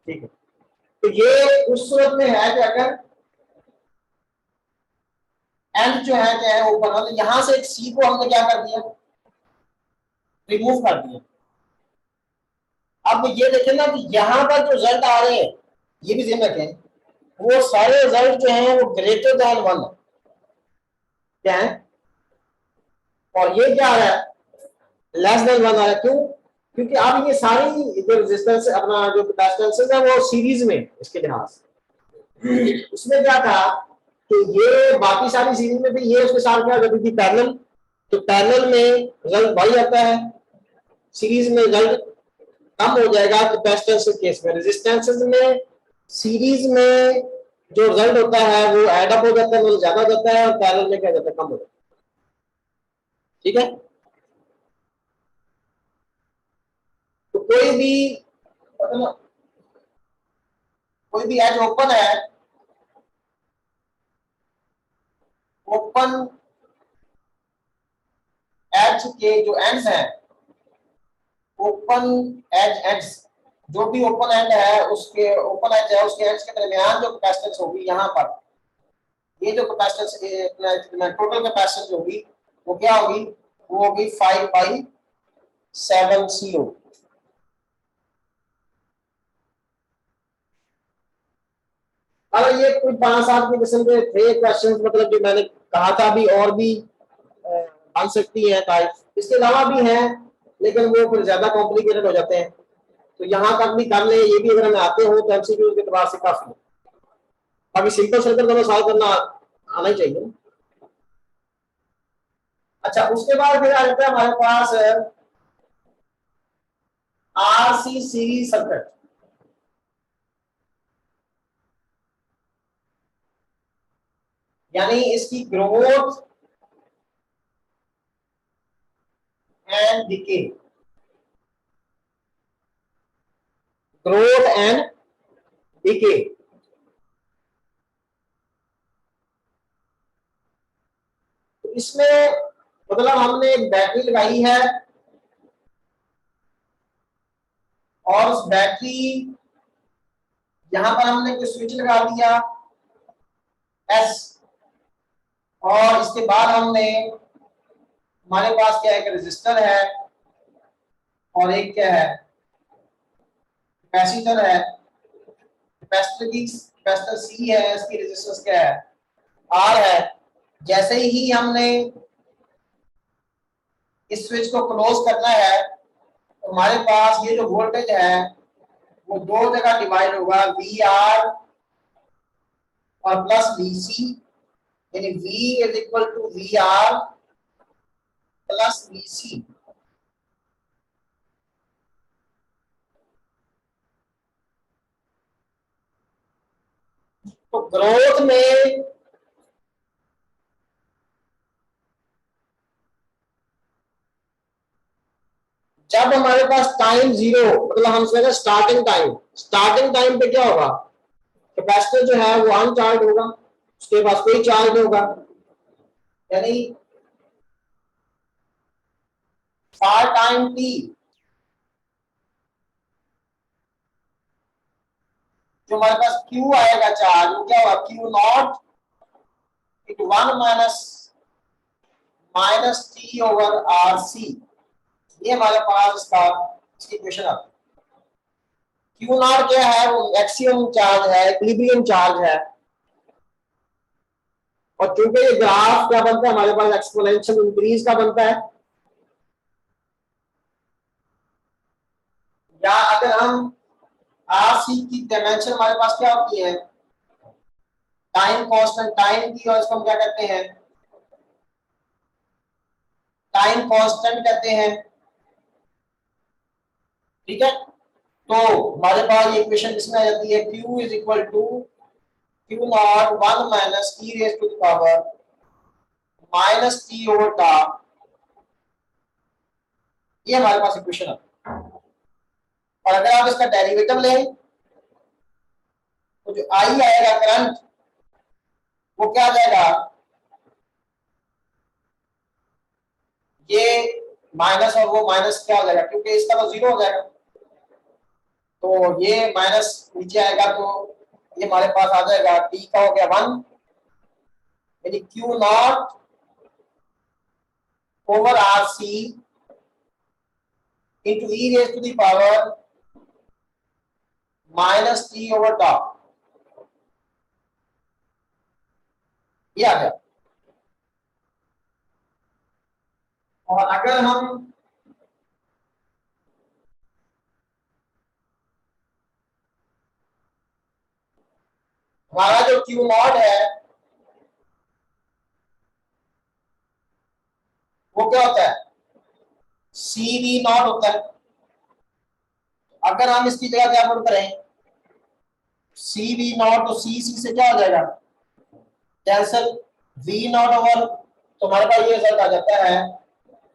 ठीक है, तो ये उस सूरत में है कि अगर एंड जो है क्या है ओपन है, तो यहां से एक सी को हमने क्या कर दिया रिमूव कर दिया। अब ये देखें ना कि यहाँ पर जो रिजल्ट आ रहे हैं, ये भी ध्यान रखें, वो सारे रिजल्ट जो हैं वो ग्रेटर देन 1 क्या है, और ये क्या आ रहा है लेस देन 1 आ रहा है। क्यों? क्योंकि अब ये सारी जो रेजिस्टेंस अपना जो कैपेसिटेंसेस है वो सीरीज में, इसके लिहाज से उसमें क्या था कि ये बाकी सारी सीरीज में भी ये उसके साथ क्या करती थी पैरेलल, तो पैरेलल में रिजल्ट बढ़ जाता है, सीरीज में रिजल्ट कम हो जाएगा। कैपेसिटेंस के केस में, रेजिस्टेंसेस में सीरीज में जो रिजल्ट होता है वो ऐड अप हो जाता है, मतलब ज्यादा हो जाता है, और पैरेलल में क्या जाता है कम हो जाता है। ठीक है, तो मतलब कोई भी एज ओपन है, ओपन एज के जो एंड्स हैं, ओपन एज एंड्स, जो भी ओपन एंड है उसके ओपन एज है उसके एंड्स के दरमियान जो कैपेसिटेंस होगी यहाँ पर, ये जो कैपेसिटेंस टोटल कैपेसिटेंस होगी वो क्या होगी, वो होगी 5/7 सी होगी। अगर ये कोई 5-7 के किस्म के थे क्वेश्चंस, मतलब जो मैंने कहा था अभी और भी बन सकती है टाइप, इसके अलावा भी हैं लेकिन वो फिर ज्यादा कॉम्प्लिकेटेड हो जाते हैं, तो यहाँ तक भी कर ले, ये भी अगर हमें आते हो तो एमसीक्यू के एतबार से काफी है। अभी सिंपल सर्किट तो सॉल्व करना आना ही चाहिए। अच्छा, उसके बाद फिर आ जाता है हमारे पास आरसी सीरीज सर्किट, यानी इसकी growth and decay, growth and decay. तो इसमें मतलब हमने एक बैटरी लगाई है और उस बैटरी यहां पर हमने कोई स्विच लगा दिया एस, और इसके बाद हमने हमारे पास क्या है, एक रेजिस्टर है और एक क्या है कैपेसिटर है, कैपेसिटर सी है, इसकी रेजिस्टेंस क्या है आर है। जैसे ही हमने इस स्विच को क्लोज करना है तो हमारे पास ये जो वोल्टेज है वो दो जगह डिवाइड होगा, वी आर और प्लस वी सी, यानी V is equal to V R plus V C. तो ग्रोथ में जब हमारे पास टाइम जीरो, मतलब हम समझे स्टार्टिंग टाइम पे क्या होगा, कैपेसिटर जो है वो अनचार्ज होगा, उसके पास कोई चार्ज नहीं होगा, यानी फॉर टाइम t जो हमारे पास q आएगा चार्ज, वो क्या होगा, q naught into 1 minus T over R C. ये हमारे पास इसका इक्वेशन आता है। क्यू नॉट क्या है, वो मैक्सिमम चार्ज है, इक्विलिब्रियम चार्ज है। और चूंकि ये ग्राफ क्या बनता है हमारे पास, एक्सपोनेंशियल इंक्रीज का बनता है। या अगर हम आर सी की डायमेंशन हमारे पास क्या होती है, टाइम कांस्टेंट टाइम की, और इसको हम क्या कहते हैं, टाइम कांस्टेंट कहते हैं। ठीक है, तो हमारे पास ये इक्वेशन किसमें आ जाती है, Q is equal to Q naught 1 minus T raise to the power minus T over tau. ये हमारे पास इक्वेशन है। और अगर आप इसका डेरिवेटिव लें तो जो आई आएगा करंट, वो क्या आ जाएगा, ये माइनस और वो माइनस क्या हो जाएगा, क्योंकि इसका तो जीरो हो जाएगा, तो ये माइनस नीचे आएगा, तो ये हमारे पास आ जाएगा टी का हो गया 1, यानी Q naught over R C into e raise to the power minus T over tau. ये आ गया। और अगर हम हमारा जो क्यू नॉट है वो क्या होता है, सी वी नॉट होता है। अगर हम इसकी जगह क्या पुट करें, सी वी नॉट, तो सी सी से क्या हो जाएगा, कैंसल, वी नॉट ओवर, तो हमारे पास ये रिजल्ट आ जाता है,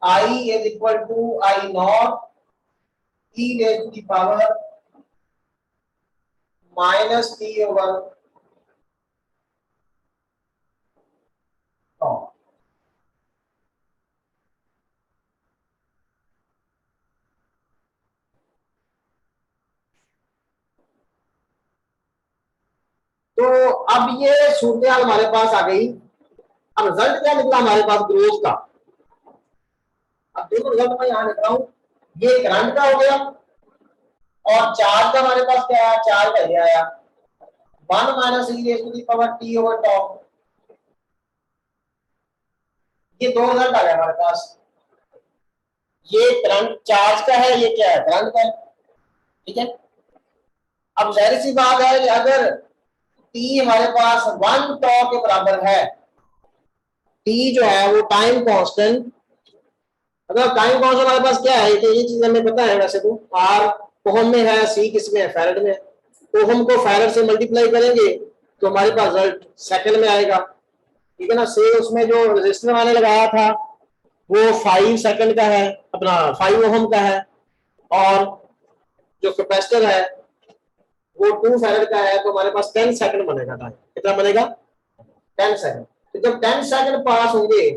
i is equal to i not e raise to the power minus T over tau. तो अब ये सूरत हमारे पास आ गई। अब रिजल्ट क्या निकला हमारे पास ग्रोथ का। अब देखो रिजल्ट मैं यहां लिख रहा हूं, ये करंट का हो गया, और चार्ज का हमारे पास क्या है, चार्ज का ये आया 1 minus e raise to the power t over tau. ये दो रिजल्ट आ गया हमारे पास, ये करंट चार्ज का है, ये क्या है, करंट का है। ठीक है, अब जाहिर सी बात है कि अगर टी हमारे पास 1 टॉ के बराबर है, टी जो है वो टाइम कांस्टेंट, अगर टाइम कांस्टेंट हमारे पास क्या है, ये चीज हमें पता है वैसे तो, आर ओहम में है, सी किस में है, फैराड में। ओहम को फैराड से मल्टीप्लाई करेंगे तो हमारे पास रिजल्ट सेकंड में आएगा। ठीक है ना, से उसमें जो रजिस्टर मैंने लगाया था वो 5 सेकंड का है, अपना 5 ओहम का है, और जो कैपेसिटर है वो 2 फैराड का है, तो हमारे पास 10 सेकंड बनेगा टाइम। कितना बनेगा, 10 सेकंड। तो जब 10 सेकंड पास होंगे,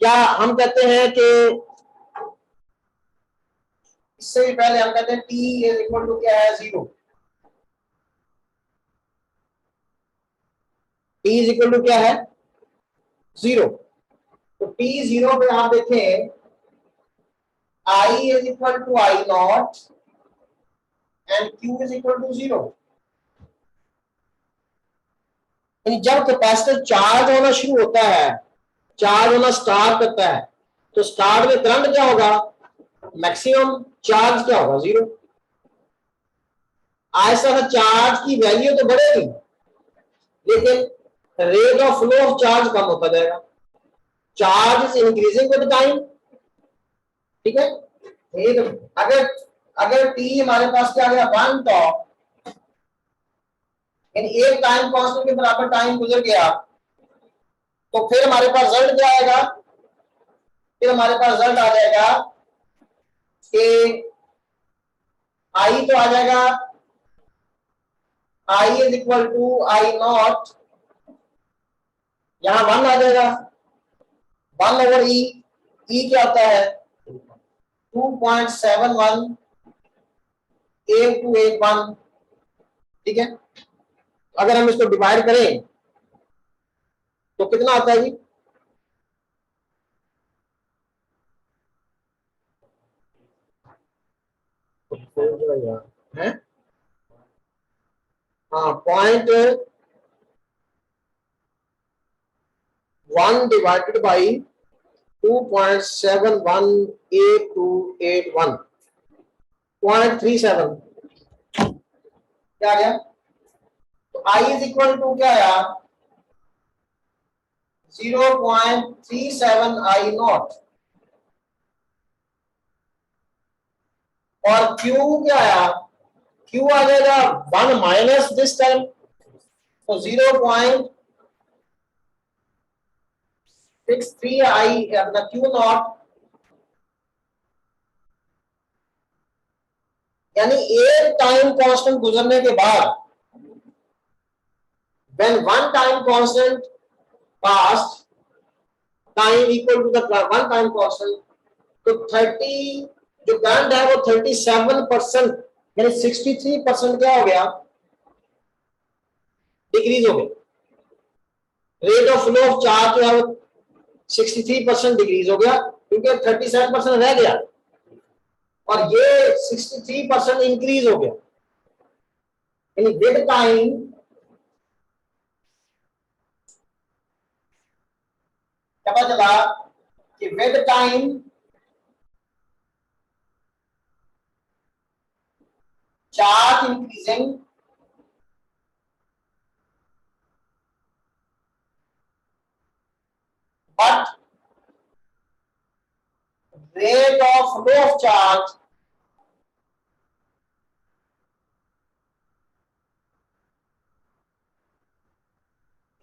या हम कहते हैं कि इससे भी पहले हम कहते हैं टी इज इक्वल टू क्या है, 0। टी इज इक्वल टू क्या है, 0। तो टी 0 पे आप देखें, i is equal to i not and q is equal to 0। जब कैपेसिटर चार्ज होना शुरू होता है, चार्ज होना स्टार्ट करता है, तो स्टार्ट में करंट क्या होगा, मैक्सिमम चार्ज क्या होगा, 0। ऐसा चार्ज की वैल्यू तो बढ़ेगी, लेकिन rate of flow of charge कम होता जाएगा। Charge is increasing with time. ठीक है, अगर अगर टी हमारे पास क्या गया, 1 टॉ, यानी एक टाइम कांस्टेंट के बराबर टाइम गुजर गया, तो फिर हमारे पास रिजल्ट क्या आएगा, फिर हमारे पास रिजल्ट आ जाएगा कि आई तो आ जाएगा, i is equal to i not, यहां 1 आ जाएगा, 1/e, e क्या होता है 2.718281, ठीक है। अगर हम इसको डिवाइड करें तो कितना आता है जी, है हाँ 0.1 डिवाइडेड बाई 2.718281, 0.37 क्या आ गया। तो I इज इक्वल टू क्या आया 0.37 I नॉट, और Q क्या आया, Q आ जाएगा 1 माइनस दिस टाइम, तो 0.63 I अपना Q नॉट, यानी एक टाइम कांस्टेंट गुजरने के बाद when one time constant passed, time equal to the one time constant, तो 30 जो करंट है वो 37% यानी 63% क्या हो गया, डिक्रीज हो गया। Rate of flow of charge जो है वो 63% डिक्रीज हो गया क्योंकि 37% रह गया और ये 63% इंक्रीज हो गया, यानी विद टाइम पता चला कि with time charge increasing but rate of flow of charge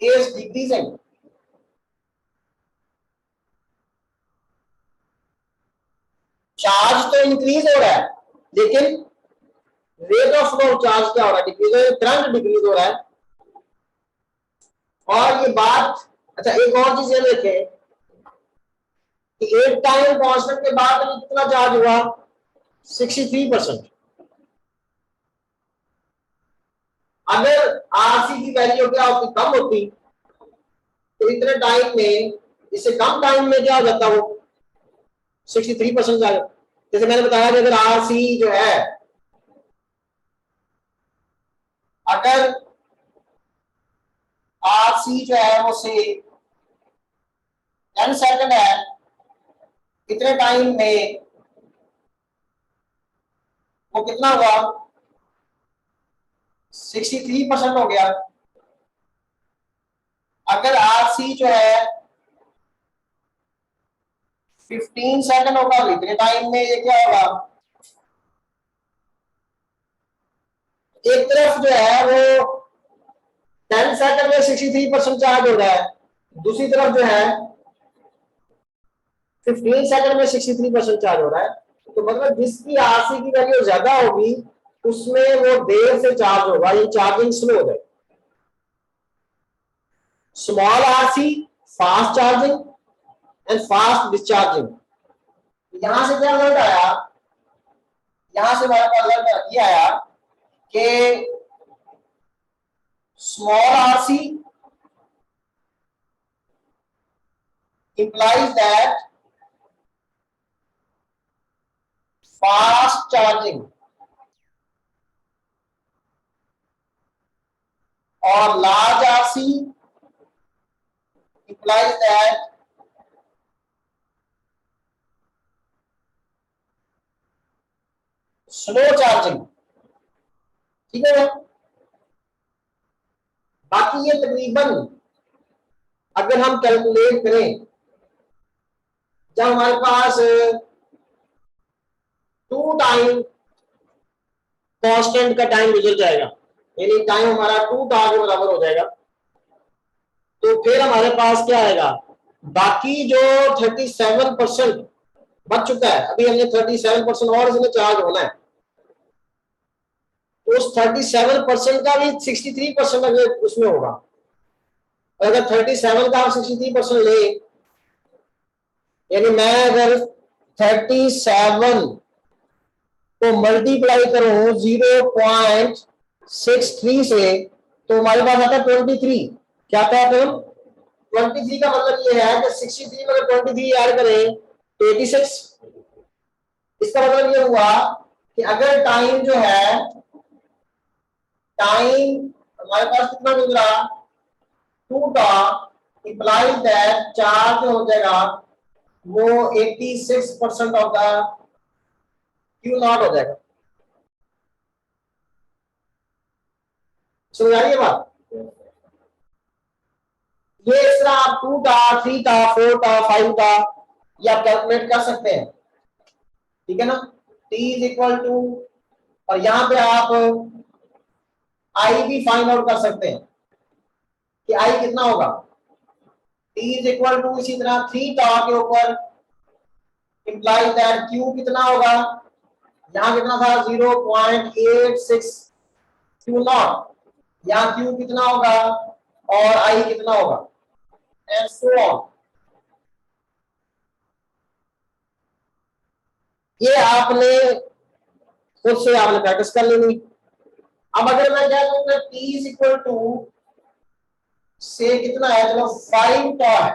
is decreasing। Charge तो इंक्रीज हो रहा है लेकिन rate of flow of charge क्या हो रहा है, डिक्रीज हो रहा है, करंट डिक्रीज हो रहा है। और ये बात अच्छा एक और चीज ये देखें कि एक टाइम कांस्टेंट के बाद कितना चार्ज हुआ 63%। अगर आरसी की वैल्यू क्या होती कम होती तो इतने टाइम में इससे कम टाइम में क्या हो जाता वो 63% जा जाता। जैसे मैंने बताया कि अगर आरसी जो है अगर आरसी जो है वो से 10 सेकंड है, कितने टाइम में वो कितना हुआ 63% हो गया। अगर आरसी जो है 15 सेकंड होगा इतने टाइम में ये क्या होगा, एक तरफ जो है वो 10 सेकंड में 63% चार्ज हो रहा है, दूसरी तरफ जो है 15 सेकंड में 63% चार्ज हो रहा है। तो मतलब जिसकी आरसी की वैल्यू ज्यादा होगी उसमें वो देर से चार्ज होगा, ये चार्जिंग स्लो हो जाएगी। Small RC fast charging and fast discharging. यहां से क्या रिजल्ट आया, यहां से हमारे पास रिजल्ट ये आया कि small RC implies that fast charging or large RC implies that slow charging। ठीक है, बाकी ये तकरीबन अगर हम कैलकुलेट करें जब हमारे पास 2 टाइम कांस्टेंट का टाइम गुजर जाएगा यानी टाइम हमारा 2 टाइम के बराबर हो जाएगा, तो फिर हमारे पास क्या आएगा, बाकी जो 37% बच चुका है, अभी हमने 37% और इसमें चार्ज होना है, तो उस 37% का भी 63% अगर उसमें होगा। और अगर 37 का आप 63% ले यानी मैं अगर 37 को मल्टीप्लाई करूं 0.63 से तो हमारे पास आता है 23। क्या आता है? 23 का मतलब ये है कि 63 में अगर 23 ऐड करें तो 86। इसका मतलब ये हुआ कि अगर टाइम जो है, टाइम हमारे पास कितना गुजरा 2 का, इंप्लाइज दैट चार्ज हो जाएगा वो 86% ऑफ द क्यू नॉट हो जाएगा। समझ आ रही है बात? ये इस तरह आप 2 का, 3 का, 4 का, 5 का ये आप कैलकुलेट कर सकते हैं, ठीक है ना। T इज इक्वल टू, और यहां पे आप I भी फाइंड आउट कर सकते हैं कि I कितना होगा। T इज इक्वल टू इसी तरह 3 का के ऊपर इंप्लाइज दैट Q कितना होगा, यहां कितना था 0.86 Q नॉट, यहाँ Q कितना होगा और I कितना होगा, एंड सो ऑन। ये आपने खुद से आपने प्रैक्टिस कर लेनी। अब अगर मैं क्या कहूँ T इज इक्वल टू से कितना है, चलो 5 का है,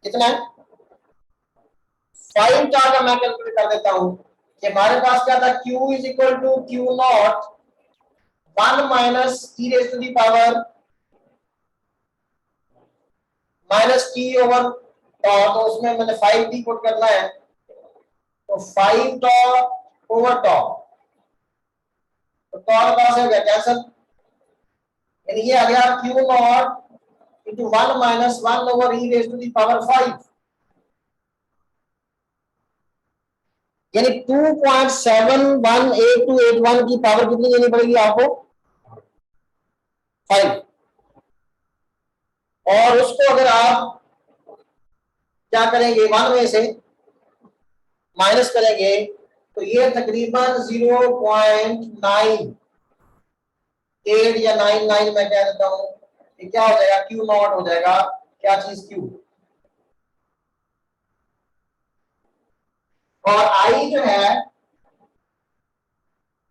कितना है 5 का मैं कैलकुलेट कर देता हूं कि हमारे पास क्या था, Q is equal to Q not 1 minus e raise to the power minus T over tau, तो उसमें मैंने 5t पुट करना है, तो 5 टॉ ओवर टॉ, तो टॉ का हो गया कैंसिल, यानी ये आ गया Q not into 1 minus 1 over e raised to the power 5, यानी 2.718281 की पावर कितनी देनी पड़ेगी आपको, 5। और उसको अगर आप क्या करेंगे 1 में से माइनस करेंगे तो ये तकरीबन 0.98 या 99 मैं कह देता हूं, ये क्या हो जाएगा, Q नॉट हो जाएगा, क्या चीज Q, और I जो है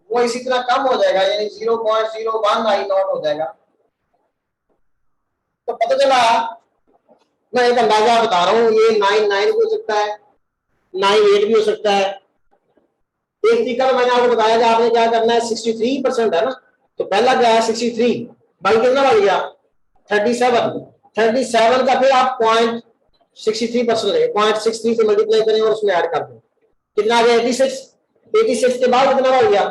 वो इसी तरह कम हो जाएगा, यानी 0.01 I नॉट हो जाएगा। तो पता चला, मैं एक अंदाजा बता रहा हूं, ये 99 भी हो सकता है, 98 भी हो सकता है। एक तरीका मैंने आपको बताया कि आपने क्या करना है, 63% है ना, तो पहला क्या है 63, बाकी कितना बढ़ गया 37 का फिर आप 0.63% ले, 0.63 से मल्टीप्लाई करें और उसमें ऐड कर दें, कितना आ गया 86 के बाद कितना बढ़ गया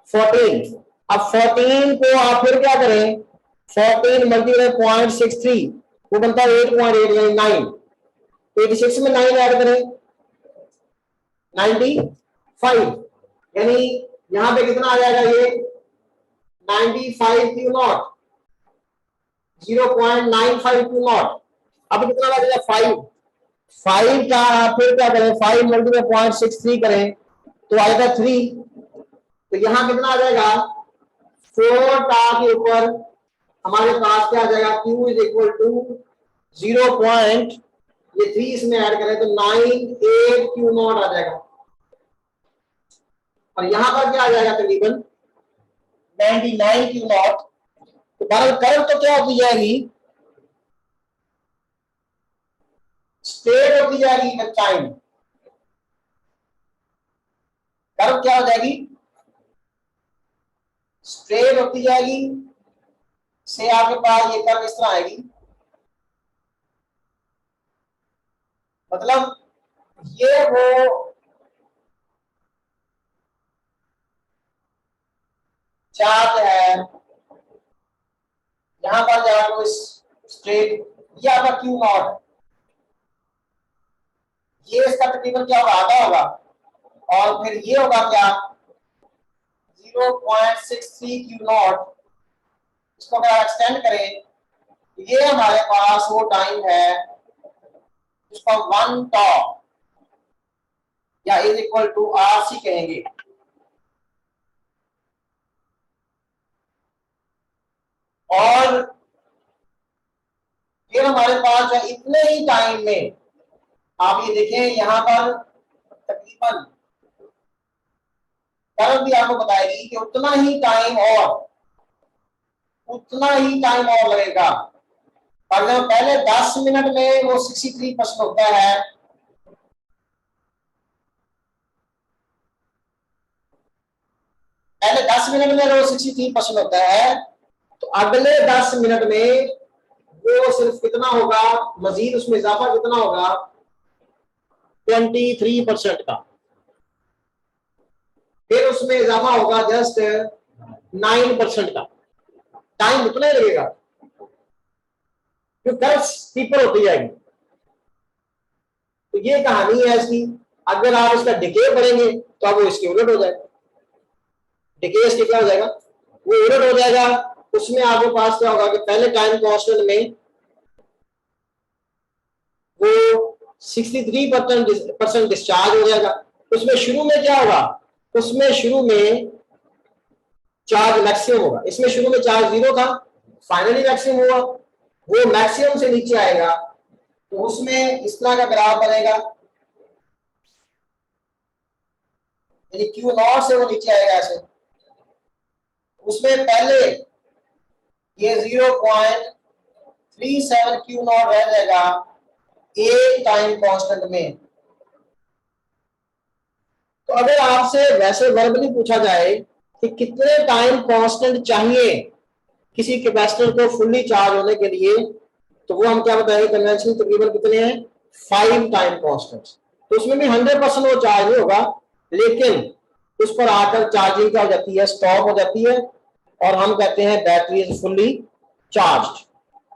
14। अब 14 को आप फिर क्या करें, 14 मल्टीप्लाई 0.63 वो बनता है 8.8 यानी 9, 86 में 9 ऐड करें 95, यानी यहां पे कितना आ जाएगा, ये 95 Q नॉट, 0.95 Q नॉट। अब कितना लगेगा 5 का फिर क्या करें, 5 मल्टीप्लाई 0.63 करें तो आएगा 3, तो यहां कितना आ जाएगा 4 का के ऊपर हमारे पास क्या आ जाएगा, Q इज इक्वल टू 0. ये 3 इसमें ऐड करें तो 98 Q नॉट आ जाएगा, और यहां पर क्या आ जाएगा तकरीबन 99 Q नॉट। तो करंट तो क्या होती जाएगी, स्ट्रेट होती जाएगी विद टाइम, करंट क्या हो जाएगी, स्ट्रेट होती जाएगी, से आपके पास ये कर्व इस तरह आएगी, मतलब ये वो चार्ज है, यहां पर जाकर इस स्ट्रेट, ये आपका Q नॉट, ये इसका तकरीबन क्या होगा आधा होगा, और फिर ये होगा क्या 0.63 Q नॉट, इसको अगर एक्सटेंड करें ये हमारे पास वो टाइम है जिसको 1 टॉ या इज इक्वल टू RC कहेंगे। और फिर हमारे पास जो इतने ही टाइम में आप ये देखें यहाँ पर तकरीबन कर्व भी आपको बताएगी कि उतना ही टाइम लगेगा। अगर पहले 10 मिनट में वो 63% होता है, पहले 10 मिनट में वो 63% होता है, तो अगले 10 मिनट में वो सिर्फ कितना होगा, मजीद उसमें इजाफा कितना होगा, 23% का। फिर उसमें इजाफा होगा जस्ट 9% का। टाइम उतना ही लगेगा, जो कर्व स्टीपर होती जाएगी। तो ये कहानी है इसकी। अगर आप इसका डिके पढ़ेंगे तो अब वो इसके उलट हो जाएगा। डिके इसके क्या हो जाएगा, वो उलट हो जाएगा। उसमें आपके पास क्या होगा कि पहले टाइम कांस्टेंट में वो 63% डिस्चार्ज हो जाएगा। उसमें शुरू में क्या होगा, उसमें शुरू में चार्ज मैक्सिमम होगा। इसमें शुरू में चार्ज 0 था, फाइनली मैक्सिमम हुआ, वो मैक्सिमम से नीचे आएगा तो उसमें इस तरह का ग्राफ बनेगा, यानी Q0 से वो नीचे आएगा ऐसे। उसमें पहले ये 0.37 Q0 रह जाएगा एक टाइम कांस्टेंट में। तो अगर आपसे वैसे वर्बली पूछा जाए कि कितने टाइम कांस्टेंट चाहिए किसी कैपेसिटर को फुल्ली चार्ज होने के लिए, तो वो हम क्या बताएंगे, कन्वेंशनल तकरीबन कितने हैं, 5 टाइम कांस्टेंट्स। तो उसमें भी 100% वो चार्ज नहीं होगा, लेकिन उस पर आकर चार्जिंग क्या हो जाती है, स्टॉप हो जाती है, और हम कहते हैं बैटरी इज फुल्ली चार्ज।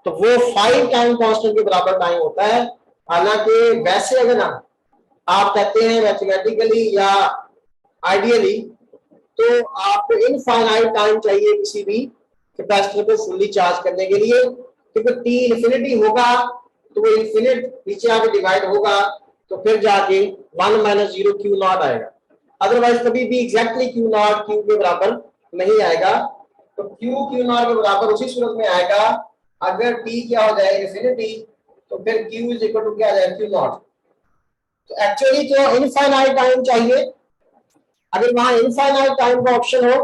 तो वो 5 टाइम कांस्टेंट के बराबर टाइम होता है। हालांकि वैसे अगर आप कहते हैं मैथमेटिकली या आइडियली, तो आपको इनफाइनाइट टाइम चाहिए किसी भी कैपेसिटर को फुल्ली चार्ज करने के लिए, क्योंकि टी इन्फिनिटी होगा तो वो इन्फिनिट नीचे आके डिवाइड होगा, तो फिर जाके 1 - 0 Q0 आएगा। अदरवाइज कभी भी एग्जैक्टली Q0 Q के बराबर नहीं आएगा। तो Q Q0 के बराबर उसी सूरत में आएगा अगर T क्या हो जाए इन्फिनिटी, तो फिर Q इज इक्वल टू क्या आ जाएगा, Q0। तो एक्चुअली तो इनफाइनाइट टाइम चाहिए। अगर वहां इनफाइनाइट टाइम का ऑप्शन हो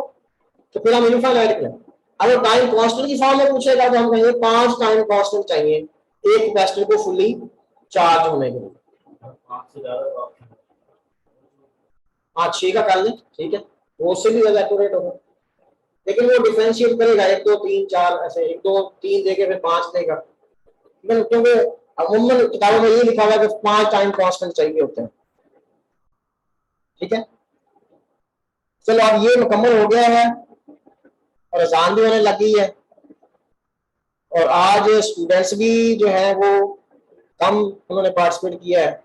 तो फिर हम इनफाइनाइट करें। अगर टाइम कांस्टेंट की फॉर्म में पूछेगा तो हम कहेंगे 5 टाइम कांस्टेंट चाहिए एक कैपेसिटर को फुल्ली चार्ज होने के लिए। हाँ 6 का कर लें, ठीक है, वो उससे भी ज्यादा एक्यूरेट होगा, लेकिन वो डिफरेंशिएट करेगा 1 2 3 4 ऐसे, 1 2 3 देके फिर 5 देगा, क्योंकि अमूमन किताबों में ये लिखा हुआ है कि 5 टाइम कांस्टेंट चाहिए होते हैं। ठीक है, चलो अब ये मुकम्मल हो गया है और अजान भी होने लगी है, और आज स्टूडेंट्स भी जो है वो कम उन्होंने पार्टिसिपेट किया है,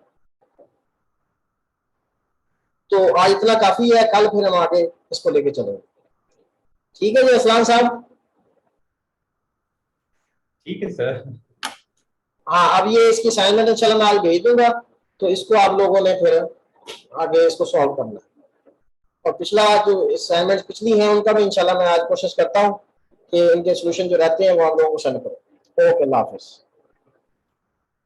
तो आज इतना काफी है, कल फिर हम आगे इसको लेके चलेंगे। ठीक है जी असलान साहब। ठीक है सर। हाँ, अब ये इसकी असाइनमेंट इंशाल्लाह मैं आज भेज दूंगा, तो इसको आप लोगों ने फिर आगे इसको सॉल्व करना है। और पिछला जो असाइनमेंट पिछली है उनका भी इंशाल्लाह मैं आज कोशिश करता हूँ कि इनके सोल्यूशन जो रहते हैं वो आप लोगों को सेंड करें। ओके, अल्लाह हाफिज़।